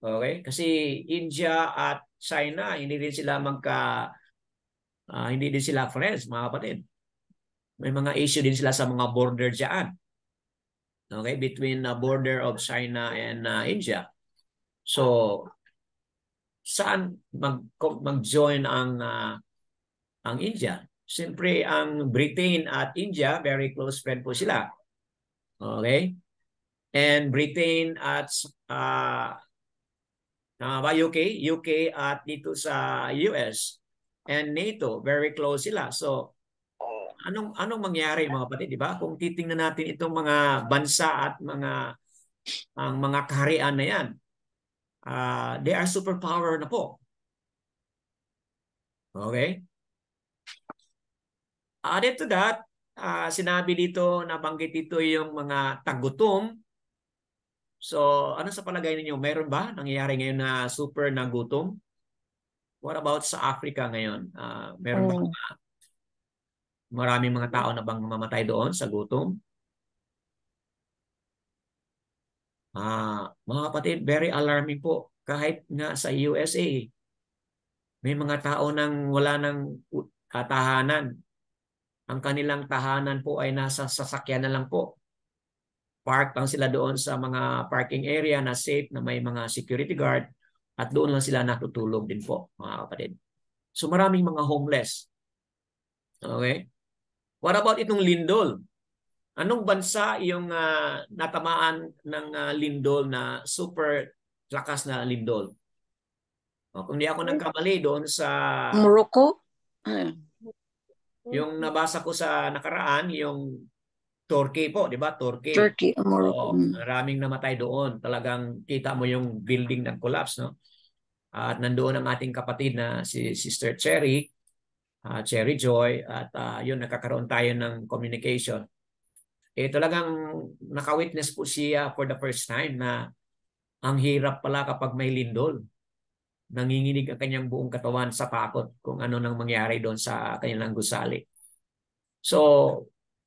Okay? Kasi India at China, hindi din sila hindi din sila friends, mga kapatid. May mga issue din sila sa mga border diyan. Okay, between the border of China and India. So saan mag-join ang India? Siyempre ang Britain at India, very close friend po sila. Okay? And Britain at UK at dito sa US and NATO, very close sila. So anong mangyari mga kapatid, di ba? Kung titingnan natin itong mga bansa at ang mga kaharian na yan, they are superpower na po. Okay? Added to that, sinabi dito, nabanggit dito yung mga tagutom. So, ano sa palagay ninyo? Mayroon ba nangyayari ngayon na super na gutom? What about sa Africa ngayon? Meron ba maraming mga tao na bang mamamatay doon sa gutom? Mga kapatid, very alarming po. Kahit nga sa USA, may mga tao nang wala ng tahanan. Ang kanilang tahanan po ay nasa sasakyan na lang po. Park lang sila doon sa mga parking area na safe, na may mga security guard, at doon lang sila natutulog din po, mga kapatid. So maraming mga homeless. Okay? What about itong lindol? Anong bansa yung natamaan ng lindol na super lakas na lindol? Kung di ako nagkamali doon sa Morocco? yung nabasa ko sa nakaraan, yung Turkey po, di ba? Turkey. Turkey, Morocco. Maraming namatay doon. Talagang kita mo yung building nag-collapse, no? At nandoon ang ating kapatid na si Sister Cherry Joy, at yun, nakakaroon tayo ng communication. Talagang naka-witness po siya for the first time na ang hirap pala kapag may lindol. Nanginginig ang kanyang buong katawan sa takot kung ano nang mangyari doon sa kanyang gusali. So,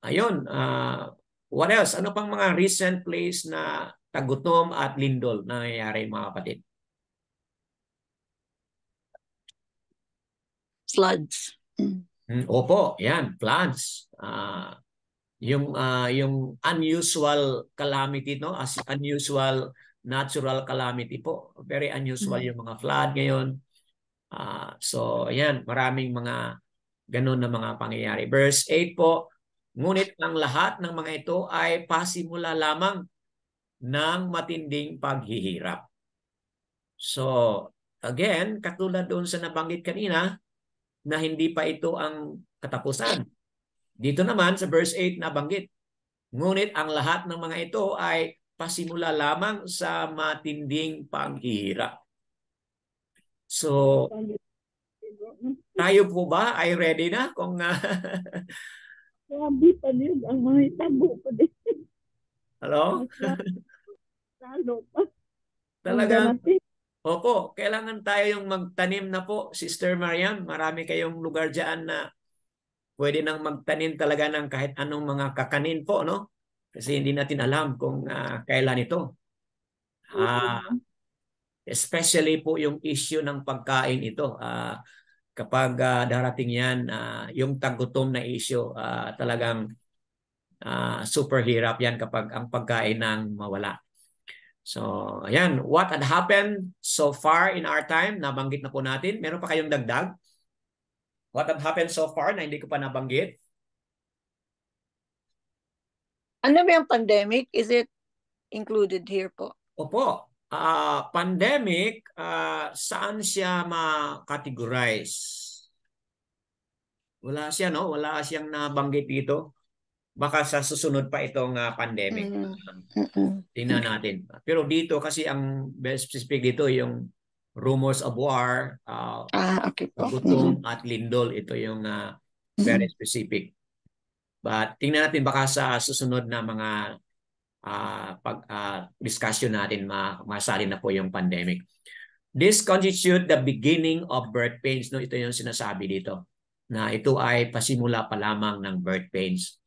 ayun. What else? Ano pang mga recent place na tagutom at lindol na nangyayari, mga kapatid? Floods. Opo, yan. Floods. Yung unusual calamity, no? As unusual natural calamity po. Very unusual yung mga flood ngayon. So, ayan, maraming mga ganun na mga pangyayari. Verse 8 po, ngunit ang lahat ng mga ito ay pasimula lamang ng matinding paghihirap. So, again, katulad doon sa nabanggit kanina, na hindi pa ito ang katapusan. Dito naman sa verse 8 nabanggit, ngunit ang lahat ng mga ito ay pasimula lamang sa matinding paghihirap. So, tayo po ba ay ready na? Kung Grabe pa din, ang mga tabo pa din. hello? Lalo pa. Talagang, opo, kailangan tayo yung magtanim na po, Sister Mariam. Marami kayong lugar dyan na pwede nang magtanim talaga ng kahit anong mga kakanin po, no? Kasi hindi natin alam kung kailan ito. Especially po yung issue ng pagkain ito. Kapag darating yan, yung tagutom na issue, talagang super hirap yan kapag ang pagkain ang mawala. So, ayan. What had happened so far in our time? Nabanggit na po natin. Meron pa kayong dagdag? What had happened so far na hindi ko pa nabanggit? Ano ba yung pandemic? Is it included here po? Opo. Pandemic, saan siya ma-categorize? Wala siya, no? Wala siyang nabanggit dito. Baka sa susunod pa itong pandemic. Tingnan natin. Pero dito kasi ang best specific dito yung rumors of war, Okay po. gutom at lindol. Ito yung very specific. But tingnan natin baka sa susunod na mga discussion natin masali na po yung pandemic. This constitute the beginning of birth pains. No? Ito yung sinasabi dito. Na ito ay pasimula pa lamang ng birth pains.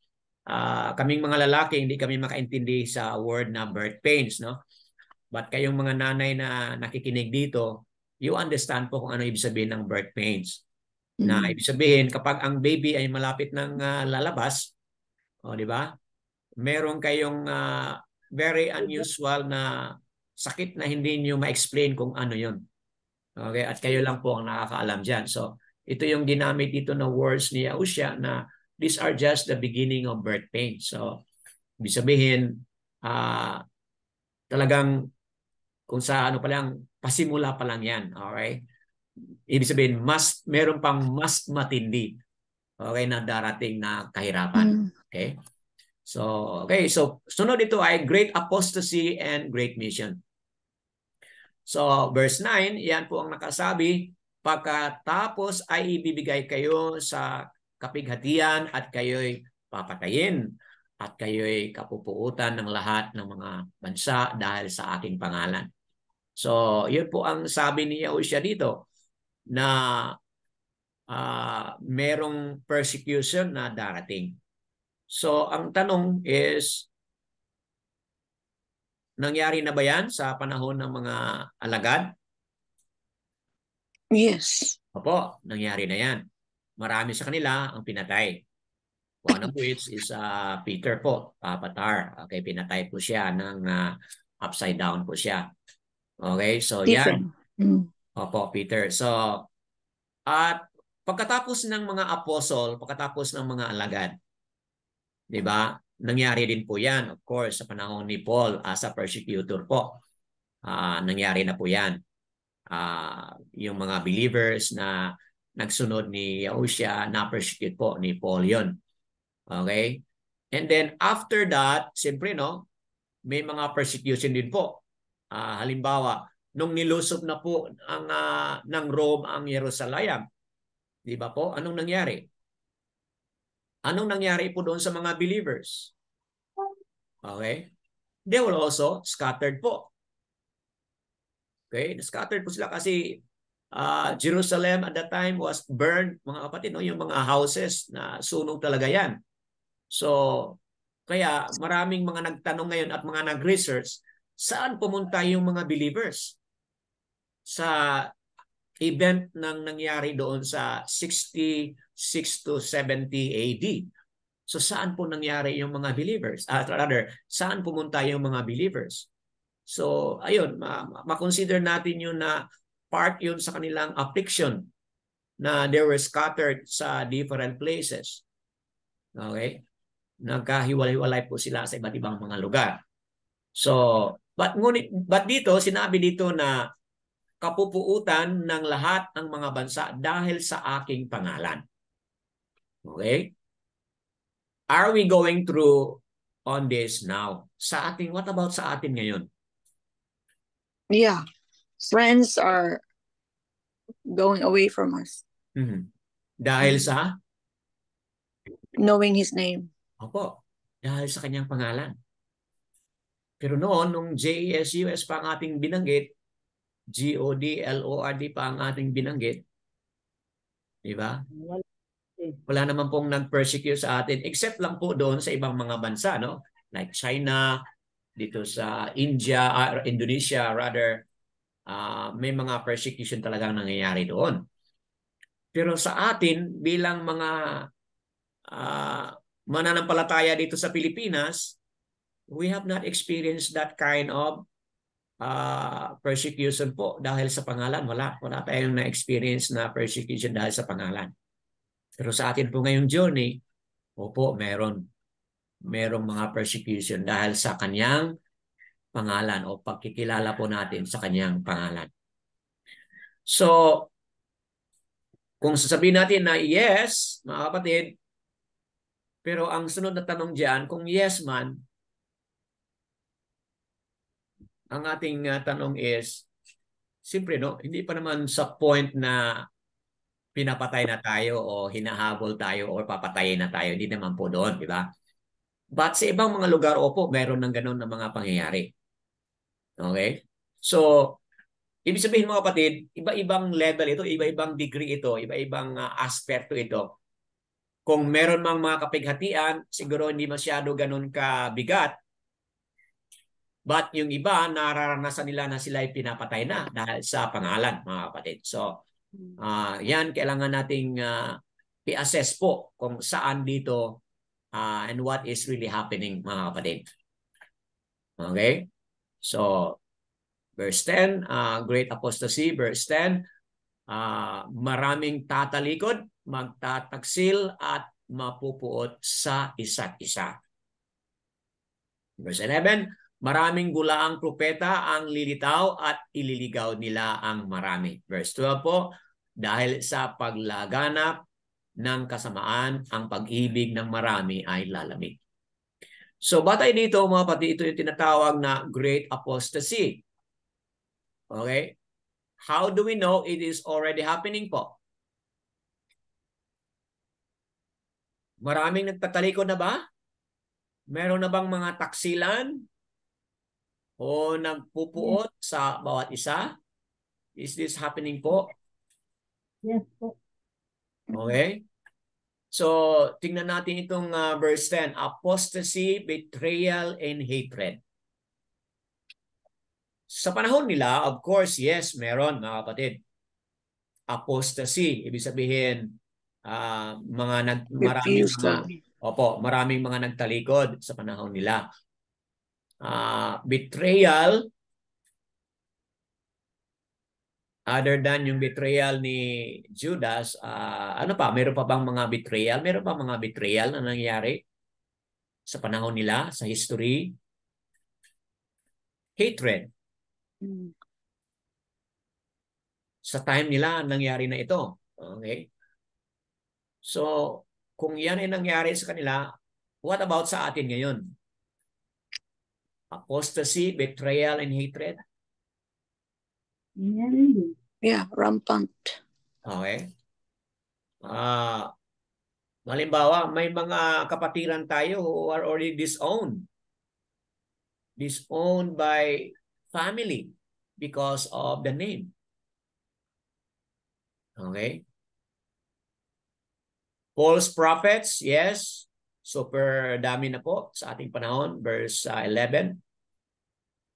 Kaming mga lalaki, hindi kami makaintindi sa word na birth pains. No? But kayong mga nanay na nakikinig dito, you understand po kung ano ibig sabihin ng birth pains. Na ibig sabihin, kapag ang baby ay malapit ng lalabas, di ba? Meron kayong very unusual na sakit na hindi nyo ma-explain kung ano yun. Okay? At kayo lang po ang nakakaalam dyan. So, ito yung ginamit dito na words ni Yahushua na these are just the beginning of birth pain. So, ibig sabihin, talagang kung sa ano pa lang, pasimula pa lang yan. Okay? Ibig sabihin, meron pang mas matindi. Okay, na darating na kahirapan. Okay? So, sunod ito ay great apostasy and great mission. So, verse 9, yan po ang nakasabi, pagkatapos ay ibibigay kayo sa kapighatian at kayo'y papatayin at kayo'y kapupuutan ng lahat ng mga bansa dahil sa aking pangalan. So, yun po ang sabi ni Yahushua dito na merong persecution na darating. So, ang tanong is, nangyari na ba yan sa panahon ng mga alagad? Yes. Opo, nangyari na yan. Marami sa kanila ang pinatay. One of which is Peter po, Papatar. Okay, pinatay po siya ng upside down po siya. Okay, so yan. Opo, Peter. So, at pagkatapos ng mga apostol, pagkatapos ng mga alagad, di ba? Nangyari din po yan, of course, sa panahon ni Paul as a persecutor po. Nangyari na po yan. Yung mga believers na nagsunod ni Yahushua, na-persecute po ni Paul yon. Okay? And then after that, siyempre, no, may mga persecution din po. Halimbawa, nung nilusob na po ng Rome ang Jerusalem, di ba po? Anong nangyari? Anong nangyari po doon sa mga believers? Okay? They were also scattered po. Okay? Scattered po sila kasi Jerusalem at that time was burned, mga kapatid, no? Yung mga houses na sunog talaga yan. So, kaya maraming mga nagtanong ngayon at mga nag-research, saan pumunta yung mga believers? Sa event nang nangyari doon sa 66 to 70 AD. So saan po nangyari yung mga believers? Rather, saan pumunta yung mga believers? So ayun, ma-consider natin yun na part yun sa kanilang affliction na they were scattered sa different places. Okay? Nagkahiwalay-hiwalay po sila sa iba't ibang mga lugar. So, but dito, sinabi dito na kapupuutan ng lahat ng mga bansa dahil sa aking pangalan. Okay? Are we going through on this now? Sa ating, what about sa atin ngayon? Yeah. Friends are going away from us. Dahil sa? Knowing His name. Opo. Dahil sa kanyang pangalan. Pero noon, nung JESUS pa ang ating binanggit, GOD, LORD pa ang ating binanggit. Di ba? Wala naman pong nag-persecute sa atin except lang po doon sa ibang mga bansa, no? Like China, dito sa Indonesia rather, may mga persecution talagang nangyayari doon. Pero sa atin bilang mga mananampalataya dito sa Pilipinas, we have not experienced that kind of persecution po dahil sa pangalan. Wala tayong na-experience na persecution dahil sa pangalan. Pero sa atin po ngayong journey, opo, merong mga persecution dahil sa kanyang pangalan o pagkikilala po natin sa kanyang pangalan. So, kung sasabihin natin na yes, mga kapatid, pero ang sunod na tanong diyan, kung yes man, ang ating tanong is, siyempre no, hindi pa naman sa point na pinapatay na tayo o hinahabol tayo o papatayin na tayo. Hindi naman po doon, di ba? But sa ibang mga lugar, opo, meron ng ganun na mga pangyayari. Okay? So, ibig sabihin mga kapatid, iba-ibang level ito, iba-ibang degree ito, iba-ibang aspekto ito. Kung meron mang mga kapighatian, siguro hindi masyado ganun kabigat. But yung iba, nararanasan nila na sila ay pinapatay na dahil sa pangalan, mga kapatid. So, yan, kailangan nating i-assess po kung saan dito and what is really happening, mga kapatid. Okay? So, verse 10, great apostasy. Verse 10, maraming tatalikod, magtataksil at mapupuot sa isa't isa. Verse 11, maraming gulaang propeta ang lilitaw at ililigaw nila ang marami. Verse 12 po, dahil sa paglaganap ng kasamaan, ang pag-ibig ng marami ay lalamig. So batay dito mga kapatid, ito yung tinatawag na great apostasy. Okay? How do we know it is already happening po? Maraming nagtatalikod na ba? Meron na bang mga taksilan o nagpupuot sa bawat isa? Is this happening po? Yes po. Okay? So, tingnan natin itong verse 10. Apostasy, betrayal, and hatred. Sa panahon nila, of course, yes, meron mga kapatid. Apostasy, ibig sabihin, maraming mga nagtalikod sa panahon nila. Betrayal, other than yung betrayal ni Judas, ano pa? Meron pa bang mga betrayal? Meron pa mga betrayal na nangyari sa panahon nila, sa history? Hatred. Sa time nila, nangyari na ito. Okay? So, kung yan ay nangyari sa kanila, what about sa atin ngayon? Apostasy, betrayal, and hatred? Yeah, rampant. Okay. Halimbawa, may mga kapatiran tayo who are already disowned. Disowned by family because of the name. Okay. False prophets, yes. Super dami na po sa ating panahon. Verse 11.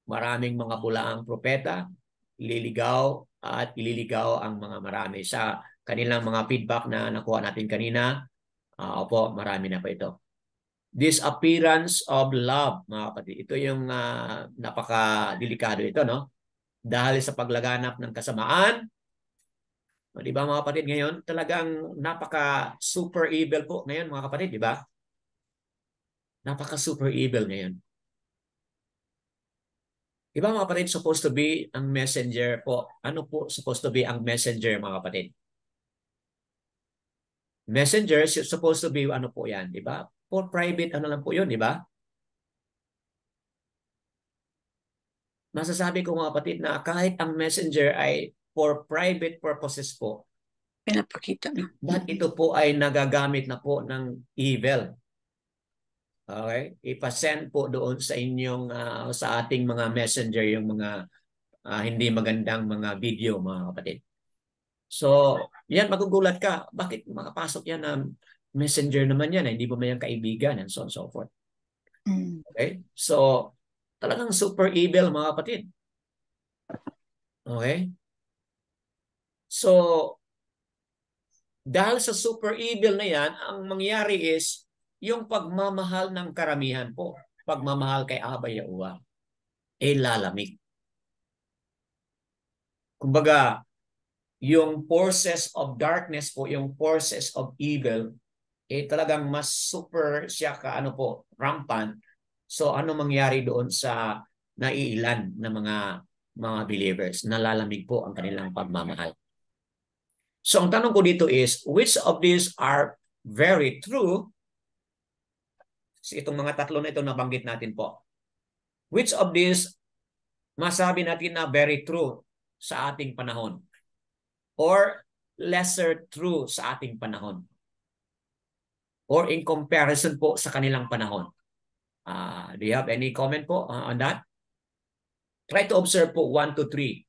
Maraming mga bulaang propeta, ililigaw at ililigaw ang mga marami. Sa kanilang mga feedback na nakuha natin kanina, opo, marami na po ito. Disappearance of love, mga kapatid. Ito yung napaka-delikado ito, no? Dahil sa paglaganap ng kasamaan, di ba mga kapatid, ngayon talagang napaka-super evil po ngayon, mga kapatid, di ba? Napaka-super evil ngayon. Di ba mga kapatid, supposed to be ang messenger po? Ano po supposed to be ang messenger, mga kapatid? Messenger supposed to be ano po yan, di ba? For private, ano lang po yun, di ba? Masasabi ko mga kapatid na kahit ang messenger ay for private purposes po, Pinapakita na. that ito po ay nagagamit na po ng evil. Okay? Ipasend po doon sa inyong, sa ating mga messenger, yung mga hindi magandang mga video, mga kapatid. So, yan, magugulat ka. Bakit makapasok yan na messenger naman yan? Hindi ba may kaibigan and so on and so forth. Okay? So, talagang super evil, mga kapatid. Okay? So, dahil sa super evil na yan, ang mangyari is, yung pagmamahal ng karamihan po, pagmamahal kay Abba Yahuwah, lalamig. Kumbaga, yung forces of darkness po, yung forces of evil, talagang mas super siya rampant. So ano mangyari doon sa naiilan na mga believers? Nalalamig po ang kanilang pagmamahal. So ang tanong ko dito is, which of these are very true? So, itong mga tatlo na ito nabanggit natin po. Which of these masabi natin na very true sa ating panahon? Or lesser true sa ating panahon? Or in comparison po sa kanilang panahon? Do you have any comment po on that? Try to observe po 1 to 3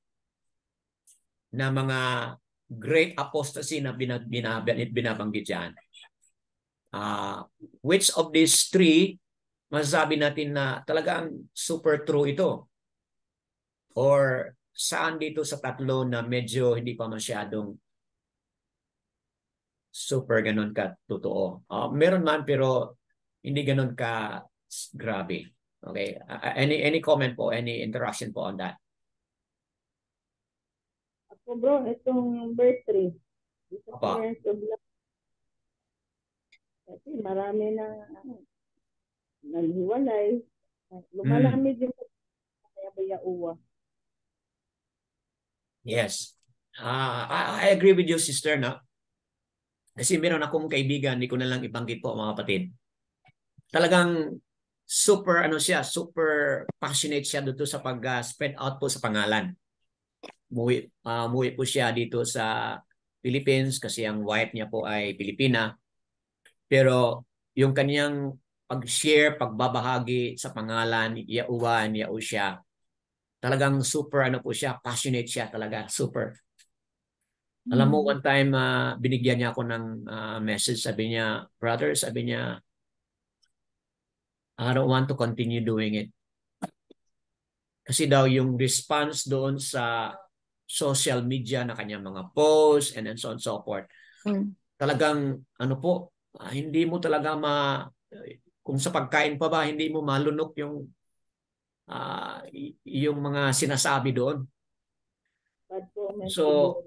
na mga great apostasy na binabanggit dyan. Which of these 3 masasabi natin na talagang super true ito? Or saan dito sa tatlo na medyo hindi pa masyadong super ganun ka totoo? Meron man pero hindi ganun ka grabe. Okay. Any comment po, any interaction po on that? Ako bro, itong verse 3. Apa. Kasi marami na naghiwalay. Lumalamig yung Yahuwah. Yes. I agree with you, sister, na. Kasi meron akong kaibigan, hindi ko na lang ibanggit po mga kapatid. Talagang super super passionate siya dito sa pag-spread out po sa pangalan. Umuwi po siya dito sa Philippines kasi ang wife niya po ay Pilipina. Pero yung kaniyang pag-share, pagbabahagi sa pangalan, Yahuwah and Yahusha, talagang super po siya, passionate siya talaga, super. Alam mo, one time binigyan niya ako ng message, sabi niya, brother, sabi niya, I don't want to continue doing it. Kasi daw yung response doon sa social media na kanyang mga posts and so on and so forth. Talagang hindi mo talaga kung sa pagkain pa ba, hindi mo malunok yung mga sinasabi doon. So,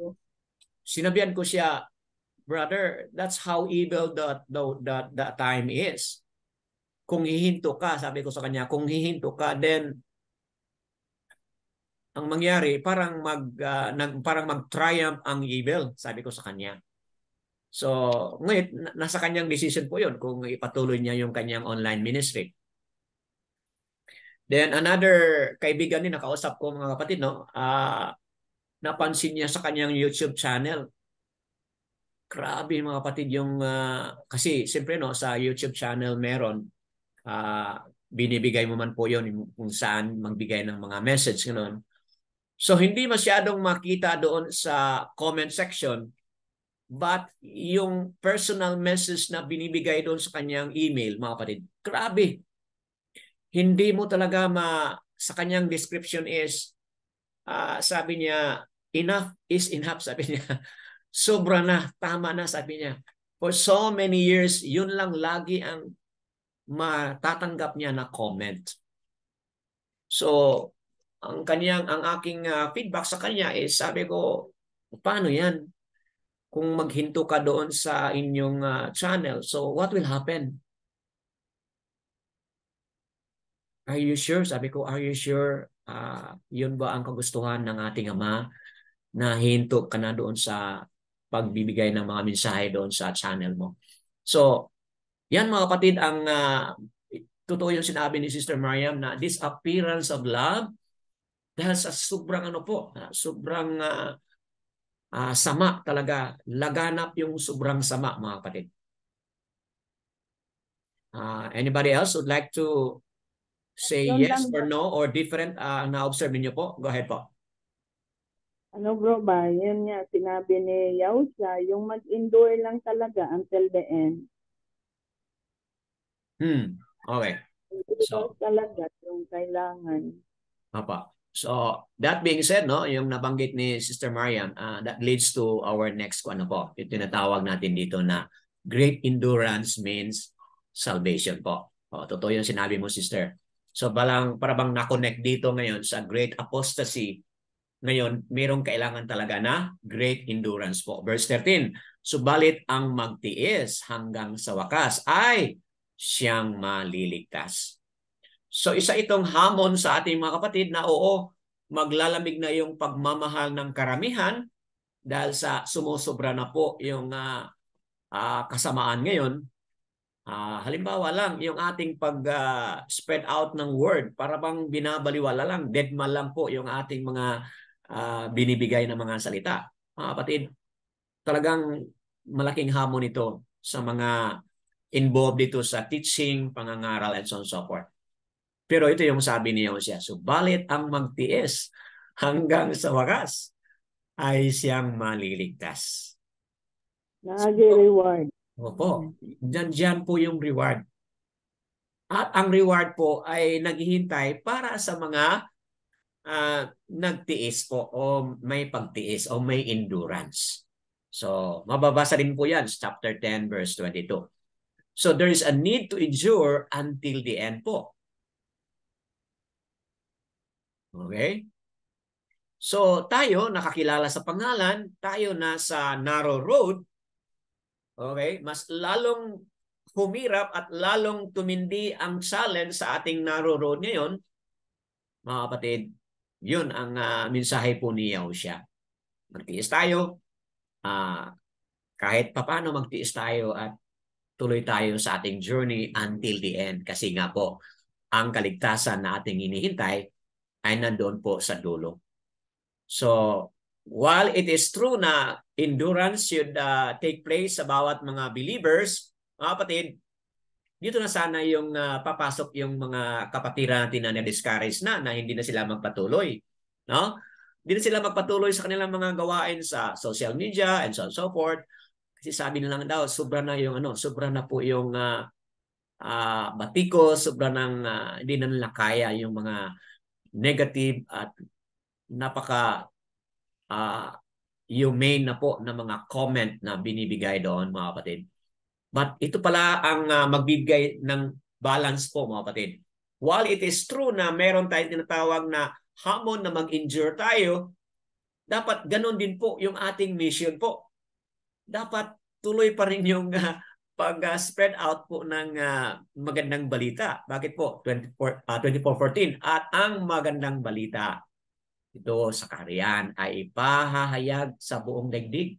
sinabihan ko siya, brother, that's how evil that time is. Kung hihinto ka, sabi ko sa kanya, kung hihinto ka, then ang mangyari parang mag-triumph ang evil, sabi ko sa kanya. So, ngayon nasa kanyang decision po 'yon kung ipatuloy niya yung kanyang online ministry. Then another kaibigan din nakausap ko mga kapatid, no, napansin niya sa kanyang YouTube channel. Grabe mga kapatid yung kasi siyempre no sa YouTube channel meron binibigay mo man po 'yon kung saan magbigay ng mga message ganoon. So hindi masyadong makita doon sa comment section, but yung personal message na binibigay doon sa kanyang email, mga kapatid, grabe. Hindi mo talaga sa kanyang description is sabi niya, enough is enough, sabi niya. Sobra na, tama na, sabi niya. For so many years, yun lang lagi ang matatanggap niya na comment. So, ang aking feedback sa kanya is sabi ko, paano yan? Kung maghinto ka doon sa inyong channel, so what will happen? Are you sure? Sabi ko, are you sure? Yun ba ang kagustuhan ng ating Ama na hinto ka na doon sa pagbibigay ng mga mensahe doon sa channel mo? So, yan mga kapatid, ang totoo yung sinabi ni Sister Mariam na this appearance of love dahil sa sobrang sobrang sama talaga, laganap yung sobrang sama mga kapatid. Anybody else would like to say yes or no or different na-observe niyo po? Go ahead po. Bro ba, yun nga, sinabi ni Yahusha, yung mag-endure lang talaga until the end. Okay. So, talaga yung kailangan. Apa. So, that being said, no, yung nabanggit ni Sister Mariam, that leads to our next po. Yung tinatawag natin dito na great endurance means salvation po. Totoo yung sinabi mo, sister. So para bang na-connect dito ngayon sa great apostasy. Ngayon, mayroong kailangan talaga na great endurance po. Verse 13, subalit ang magtiis hanggang sa wakas ay siyang maliligtas. So isa itong hamon sa ating mga kapatid na oo, maglalamig na yung pagmamahal ng karamihan dahil sa sumusobra na po yung kasamaan ngayon. Halimbawa lang, yung ating pag-spread out ng word, para bang binabaliwala lang, deadman lang po yung ating mga binibigay na mga salita. Mga kapatid, talagang malaking hamon ito sa mga involved dito sa teaching, pangangaral, and so on so forth. Pero ito yung sabi ni Hosea, subalit ang magtiis hanggang sa wakas ay siyang maliligtas. Nag-reward. Opo, dyan po yung reward. At ang reward po ay naghihintay para sa mga nagtiis po o may pagtiis o may endurance. So, mababasa din po yan sa chapter 10 verse 22. So, there is a need to endure until the end po. Okay? So, tayo nakakilala sa pangalan, tayo nasa narrow road. Okay? Mas lalong humirap at lalong tumindi ang challenge sa ating narrow road ngayon. Mga kapatid, yun ang mensahe po ni Yahushua. Magtiis tayo. Kahit papano magtiis tayo at tuloy tayo sa ating journey until the end. Kasi nga po, ang kaligtasan na ating hinihintay ay nandoon po sa dulo. So, while it is true na endurance should take place sa bawat mga believers, mga kapatid, dito na sana yung papasok yung mga kapatiran natin na na-discourage na hindi na sila magpatuloy. No? Hindi na sila magpatuloy sa kanilang mga gawain sa social media and so on and so forth. Kasi sabi nila daw, sobra na po yung batikos, sobra nang hindi na nila kaya yung mga negative at napaka humane na po na mga comment na binibigay doon, mga kapatid. But ito pala ang magbibigay ng balance po, mga kapatid. While it is true na meron tayong tinatawag na hamon na mag-endure tayo, dapat ganun din po yung ating mission po. Dapat tuloy pa rin yung pag-spread out po ng magandang balita. Bakit po? 24:14. At ang magandang balita ito sa kaharian ay ipahahayag sa buong daigdig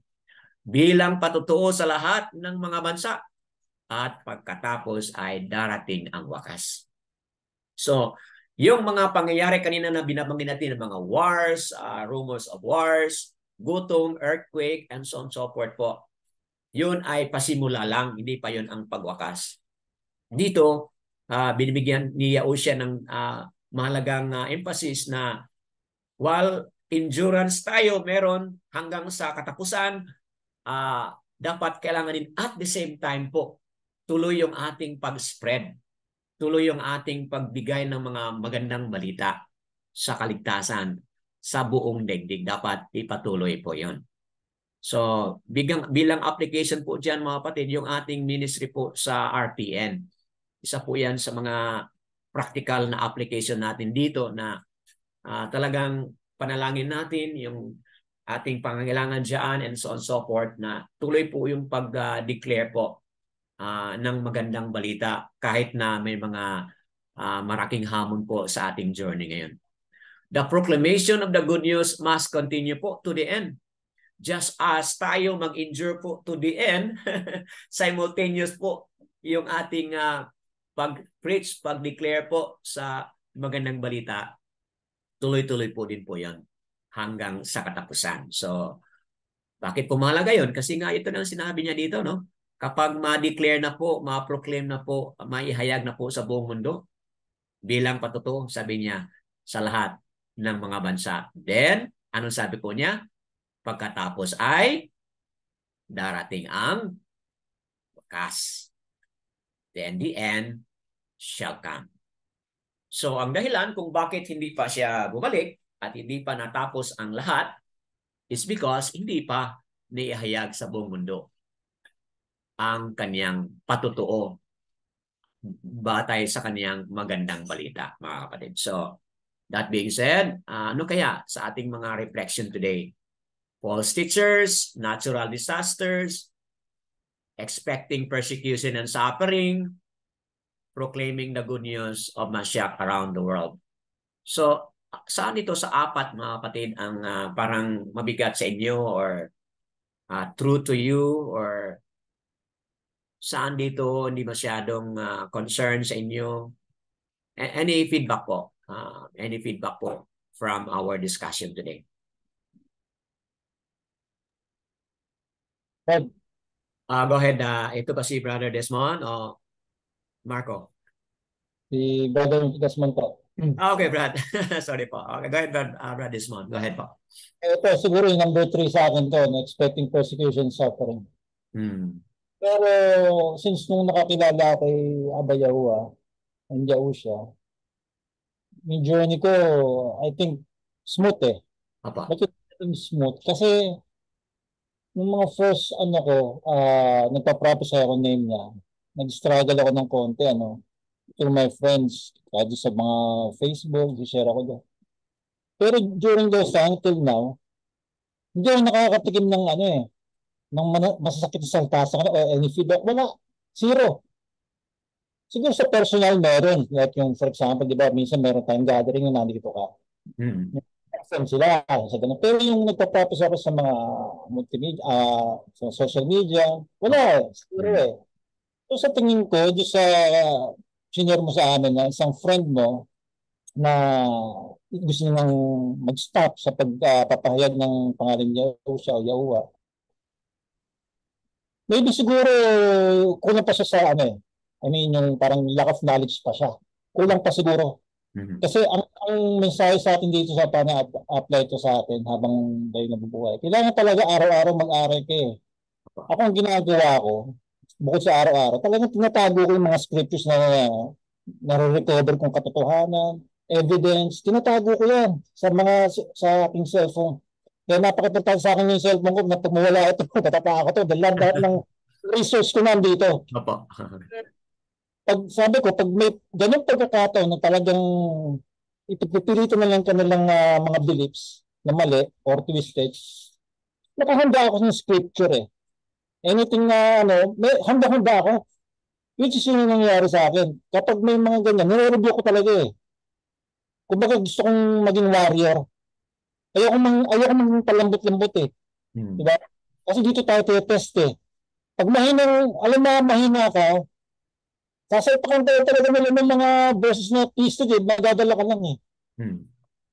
bilang patutuo sa lahat ng mga bansa at pagkatapos ay darating ang wakas. So, yung mga pangyayari kanina na binabanggit natin, mga wars, rumors of wars, gutom, earthquake, and so on so forth po, yun ay pasimula lang, hindi pa yun ang pagwakas. Dito, binibigyan ni Yahushua ng mahalagang emphasis na while endurance tayo meron hanggang sa katapusan, dapat kailangan din at the same time po, tuloy yung ating pag-spread, tuloy yung ating pagbigay ng mga magandang balita sa kaligtasan sa buong daigdig. Dapat ipatuloy po yun. So, bilang application po dyan, mga kapatid, yung ating ministry po sa RPN. Isa po yan sa mga practical na application natin dito na talagang panalangin natin yung ating pangangailangan dyan and so on so forth na tuloy po yung pag-declare po ng magandang balita kahit na may mga maraking hamon po sa ating journey ngayon. The proclamation of the good news must continue po to the end. Just as tayo mag-endure po to the end, simultaneous po yung ating pag-preach, pag-declare po sa magandang balita, tuloy-tuloy po din po yan hanggang sa katapusan. So, bakit po mahalaga yun? Kasi nga ito na sinabi niya dito, no? Kapag ma-declare na po, ma-proclaim na po, maihayag na po sa buong mundo, bilang patutuo, sabi niya, sa lahat ng mga bansa. Then, anong sabi po niya? Pagkatapos ay darating ang wakas. Then the end shall come. So, ang dahilan kung bakit hindi pa siya bumalik at hindi pa natapos ang lahat is because hindi pa naihayag sa buong mundo ang kanyang patutuo batay sa kaniyang magandang balita, mga kapatid. So, that being said, ano kaya sa ating mga reflection today? False teachers, natural disasters, expecting persecution and suffering, proclaiming the good news of Mashiach around the world. So, saan ito sa apat, mga kapatid, ang parang mabigat sa inyo or true to you, or saan dito hindi masyadong concern sa inyo? Any feedback po? Any feedback po from our discussion today? Go ahead. Ito ba si Brother Desmond o Marco? Si Brother Desmond po. Okay, Brad. Sorry po. Okay, go ahead, Brad Desmond. Go ahead po. Ito siguro yung number 3 sa akin to, expecting persecution, suffering. Pero since nung nakakilala kay Abba Yahuwah, ang Yahusha, yung journey ko, I think, smooth eh. Apa. Bakit smooth? Kasi nung mga first, nagpa-prophesy ako name niya, nag-struggle ako ng konti, through my friends, kahit sa mga Facebook, share ako doon. Pero during those time, till now, hindi ako nakakatikim ng masasakit na salita sa kanila o any feedback. Wala. Zero. Siguro sa personal meron. Like yung, for example, di ba, minsan meron tayong gathering na nandito ka. Sila, sa ganun. Pero yung nagpa-practice ako sa mga multimedia, sa social media, wala. Zero eh. So sa tingin ko, doon sa senior mo sa amin na isang friend mo na gusto nang mag-stop sa pagpapahayag ng pangalan niya o siya o Yahuwah. Maybe siguro kulang pa siya sa yung parang lack of knowledge pa siya. Kulang pa siguro. Kasi ang mensahe sa atin dito sa apply to sa atin habang tayo nabubuhay. Kailangan talaga araw-araw mag-aral ka eh. Ako ang ginagawa ko, bukod sa araw-araw, talagang tinatago ko yung mga scriptures na nare-recover kong katotohanan, evidence, tinatago ko yan sa aking cellphone. Kaya napakapagpapal sa akin yung cellphone ko na pag mawala ito, tatapa ako to. Dahil lahat ng research ko nandito. Opo. Pag sabi ko, pag may ganun pagkakataon na talagang ipipilito na lang kanilang mga beliefs na mali or twisted, nakahanda ako ng scripture eh. Anything na handa-handa ako. Which is yung nangyayari sa akin. Kapag may mga ganyan, nire-review ko talaga eh. Kumbaga gusto kong maging warrior. Ayoko mang palambot-lambot eh. Diba? Kasi dito tayo test eh. Pag mahina ka, sasalpakan tayo talaga nila ng mga verses na twisted eh, magdadala ka lang eh.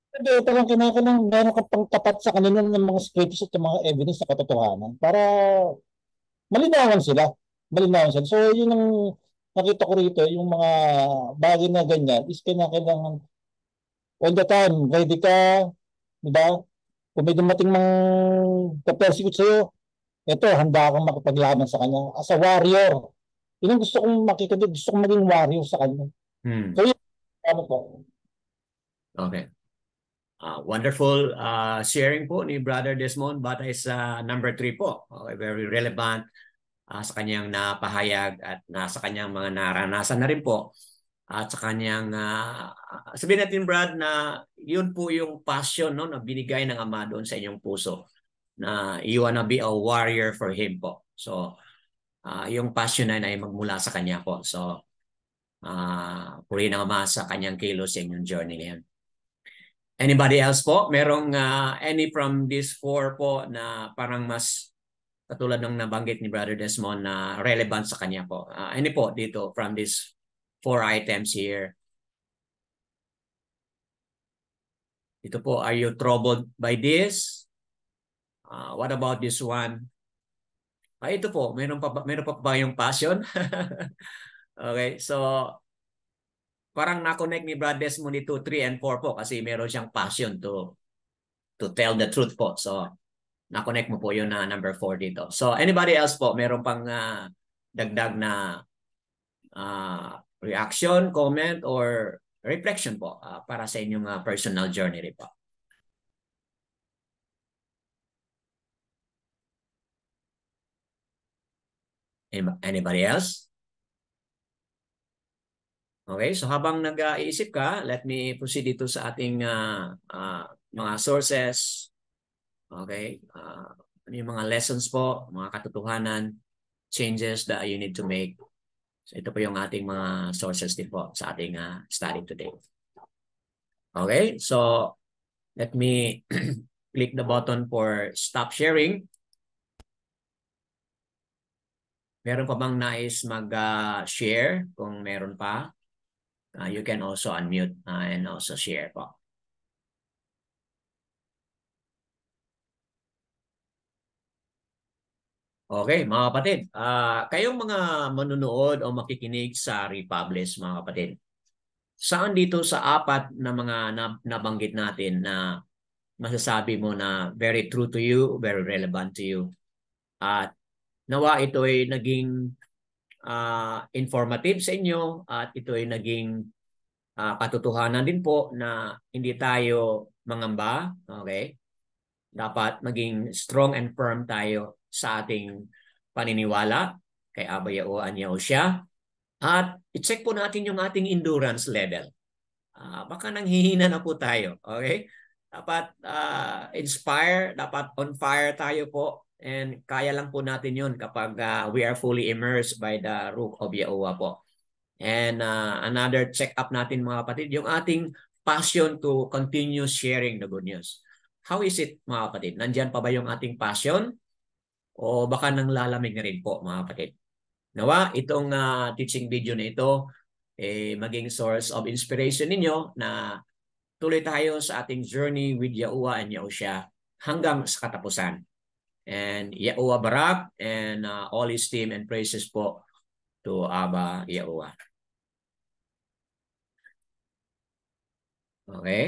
Pero talagang kinakalang meron ka pang tapat sa kanila ng mga scriptures at mga evidence na katotohanan para malinawan sila. So yun ang nakita ko rito, yung mga bagay na ganyan is kailangan all the time, ready ka, diba? Kung may dumating mang ka-persecute sa'yo, ito, handa akong makipaglaban sa kanya as a warrior. Yun ang gusto kong makikita, gusto kong maging warrior sa kanya. So yun, po. Okay. Wonderful sharing po ni Brother Desmond batay sa number 3 po. Okay, very relevant sa kanyang napahayag at sa kanyang mga naranasan na rin po. At sa kanyang, sabihin natin Brad na yun po yung passion na binigay ng Ama doon sa inyong puso. Na you wanna be a warrior for Him po. So, yung passion na ay magmula sa kanya po. So, purihin ng Ama sa kanyang kilos sa inyong journey na yan. Anybody else po? Merong any from these 4 po na parang mas katulad ng nabanggit ni Brother Desmond na relevant sa kanya po? Any po dito from these 4 items here? Ito po, are you troubled by this? What about this one? Ito po, meron pa ba yung passion? Okay, so parang na-connect ni Brad Desmond dito 3 and 4 po kasi meron siyang passion to tell the truth po. So na-connect mo po yun na number 4 dito. So anybody else po, meron pang dagdag na reaction, comment, or reflection po para sa inyong personal journey rin po? Anybody else? Okay, so habang nag-iisip ka, let me proceed dito sa ating mga sources. Okay, ano yung mga lessons po, mga katotohanan, changes that you need to make. So ito po yung ating mga sources din po sa ating study today. Okay, so let me click the button for stop sharing. Meron pa bang nais mag-share? Kung meron pa, you can also unmute and also share po. Okay, mga kapatid. Kayong mga manunood o makikinig sa Republish, mga kapatid. Saan dito sa apat na mga nabanggit natin na masasabi mo na very true to you, very relevant to you? At nawa ito ay naging informative sa inyo at ito ay naging katotohanan din po na hindi tayo mangamba, okay? Dapat maging strong and firm tayo sa ating paniniwala kay Aba Yahuwah siya. At i-check po natin yung ating endurance level. Baka nanghihina na po tayo, okay? Dapat inspire, dapat on fire tayo po. And kaya lang po natin yun kapag we are fully immersed by the Ruach of Yahuwah po. And another check-up natin mga kapatid, yung ating passion to continue sharing the good news. How is it mga kapatid? Nandyan pa ba yung ating passion? O baka nang lalamig na rin po mga kapatid? Nawa, itong teaching video na ito maging source of inspiration ninyo na tuloy tayo sa ating journey with Yahuwah and Yahushua hanggang sa katapusan. And Yahuwah Barak and all His team and praises po to Abba Yahuwah. Okay?